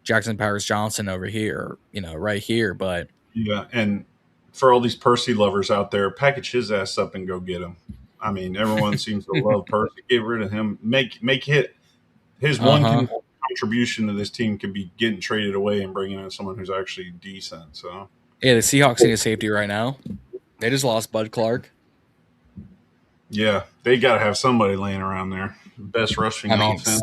Jackson Powers Johnson over here, right here. But yeah, and for all these Percy lovers out there, package his ass up and go get him. I mean, everyone seems to love Percy. Get rid of him. Make his one contribution to this team could be getting traded away and bringing in someone who's actually decent. So yeah, the Seahawks need a safety right now. They just lost Bud Clark. Yeah, they got to have somebody laying around there. Best rushing offense.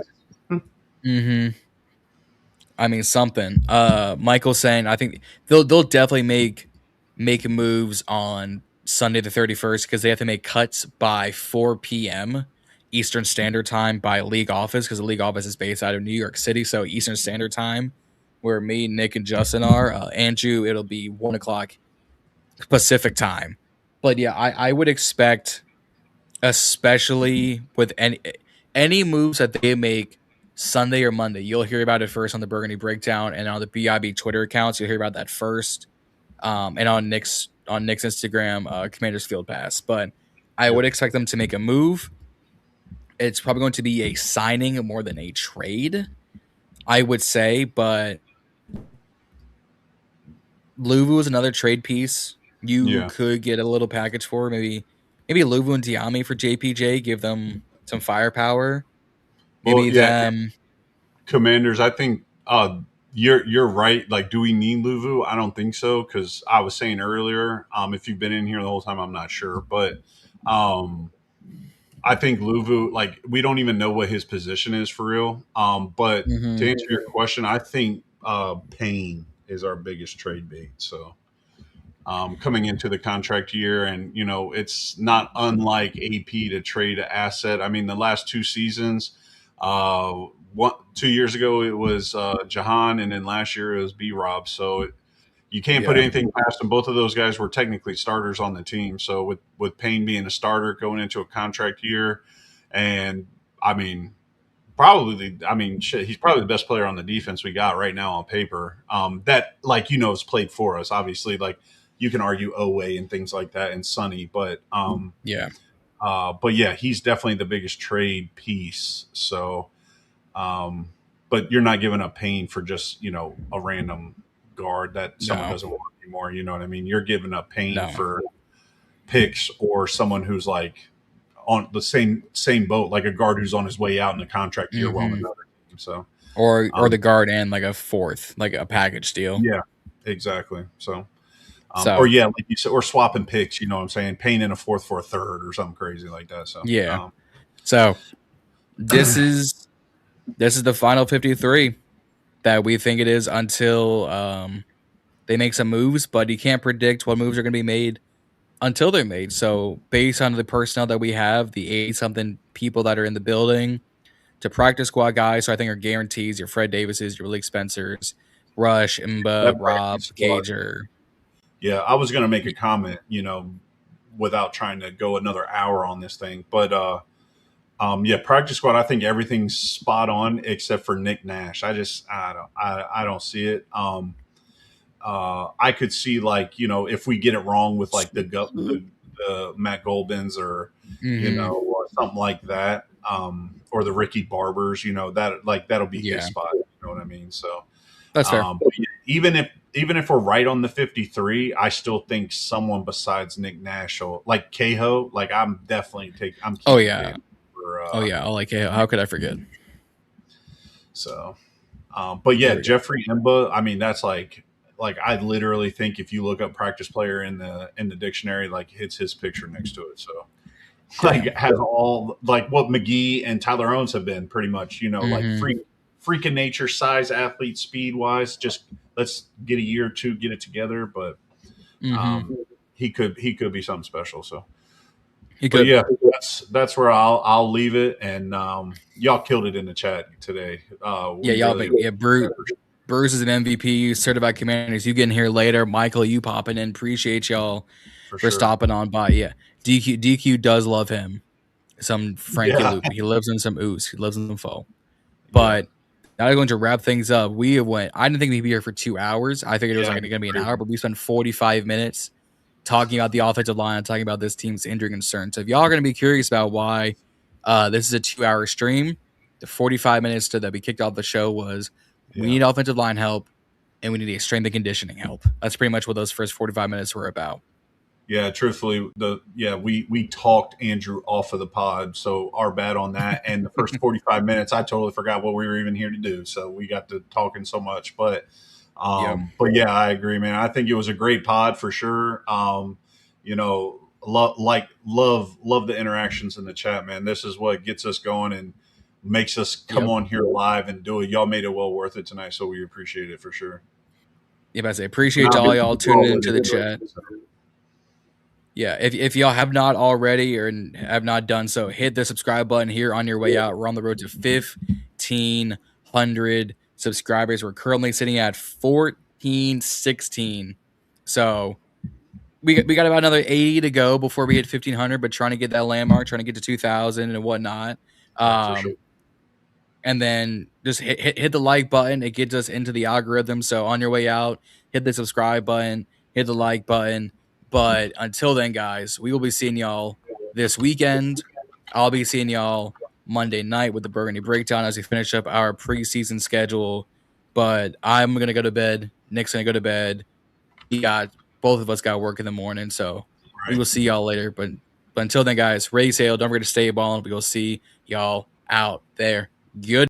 I mean, something. Michael saying, I think they'll definitely make make moves on Sunday the 31st because they have to make cuts by 4 p.m. Eastern Standard Time by league office, because the league office is based out of New York City. So Eastern Standard Time, where me, Nick, and Justin are. Andrew, it'll be 1 o'clock Pacific Time. But yeah, I would expect, especially with any moves that they make Sunday or Monday, you'll hear about it first on the Burgundy Breakdown and on the BIB Twitter accounts. You'll hear about that first, and on Nick's Instagram, Commanders Field Pass. But I would expect them to make a move. It's probably going to be a signing more than a trade, I would say. But Luvu is another trade piece you could get a little package for. Maybe Luvu and Diami for JPJ, give them some firepower. Maybe them. Commanders, I think you're right. Like, do we need Luvu? I don't think so, because I was saying earlier, if you've been in here the whole time, I'm not sure, but I think Luvu, like, we don't even know what his position is for real. But to answer your question, I think Payne is our biggest trade bait. So coming into the contract year, and it's not unlike AP to trade an asset. I mean, the last 2 seasons, 2 years ago it was Jahan, and then last year it was B-Rob. So you can't put anything past them. Both of those guys were technically starters on the team. So with Payne being a starter going into a contract year, and I mean, he's probably the best player on the defense we got right now on paper. That, like, has played for us. Obviously, like, you can argue Owe and things like that, and Sonny, but he's definitely the biggest trade piece. So, but you're not giving up Payne for just a random guard that someone doesn't want anymore. You know what I mean? You're giving up Payne for picks, or someone who's like on the same boat, like a guard who's on his way out in the contract year while another team. So, or the guard and like a fourth, like a package deal. Yeah, exactly. So, like you said, or swapping picks. You know what I'm saying? Paying in a fourth for a third or something crazy like that. So so this is the final 53 that we think it is until they make some moves, but you can't predict what moves are going to be made until they're made. So based on the personnel that we have, the 80-something people that are in the building, to practice squad guys, so I think are guarantees, your Fred Davises, your Malik Spencers, Rush, Mba, Rob, Gager. Yeah, I was going to make a comment, without trying to go another hour on this thing. But, practice squad, I think everything's spot on except for Nick Nash. I don't see it. I could see, like, if we get it wrong with like the Matt Golbins or or something like that, or the Ricky Barbers, that'll be his spot. You know what I mean? So that's fair. Even if we're right on the 53, I still think someone besides Nick Nash, like Cahill, like I'm definitely taking. I like Cahill. How could I forget? So, Jeffrey Imba. I mean, that's like I literally think if you look up practice player in the dictionary, like it's his picture next to it. So, like, has all like what McGee and Tyler Owens have been pretty much. Like freak of nature, size, athlete, speed wise. Just let's get a year or two, get it together. But he could be something special. So. But yeah, that's where I'll leave it, and y'all killed it in the chat today. Bruce is an MVP, certified Commanders. You getting here later, Michael? You popping in? Appreciate y'all for stopping on by. Yeah, DQ does love him. Some Frankie Luke. He lives in some ooze. He lives in some foe. But now we're going to wrap things up. I didn't think we'd be here for 2 hours. I figured it was going to be an hour, but we spent 45 minutes talking about the offensive line, talking about this team's injury concern. So if y'all are going to be curious about why this is a 2-hour stream, the 45 minutes that we kicked off the show was we need offensive line help and we need a strength and conditioning help. That's pretty much what those first 45 minutes were about. Yeah, truthfully, we talked Andrew off of the pod, so our bad on that. And the first 45 minutes, I totally forgot what we were even here to do. So we got to talking so much, but I agree, man. I think it was a great pod for sure. Love the interactions in the chat, man. This is what gets us going and makes us come on here live and do it. Y'all made it well worth it tonight, so we appreciate it for sure. I say appreciate all y'all tuning into the chat. Yeah, if y'all have not already or have not done so, hit the subscribe button here on your way out. We're on the road to 1,500 subscribers. We're currently sitting at 1,416. So we got about another 80 to go before we hit 1,500, but trying to get that landmark, trying to get to 2,000 and whatnot. Sure. And then just hit the like button. It gets us into the algorithm. So on your way out, hit the subscribe button, hit the like button. But until then, guys, we will be seeing y'all this weekend. I'll be seeing y'all Monday night with the Burgundy Breakdown as we finish up our preseason schedule. But I'm going to go to bed. Nick's going to go to bed. Both of us got work in the morning. So we will see y'all later. But until then, guys, raise hail. Don't forget to stay ballin'. We will see y'all out there. Good.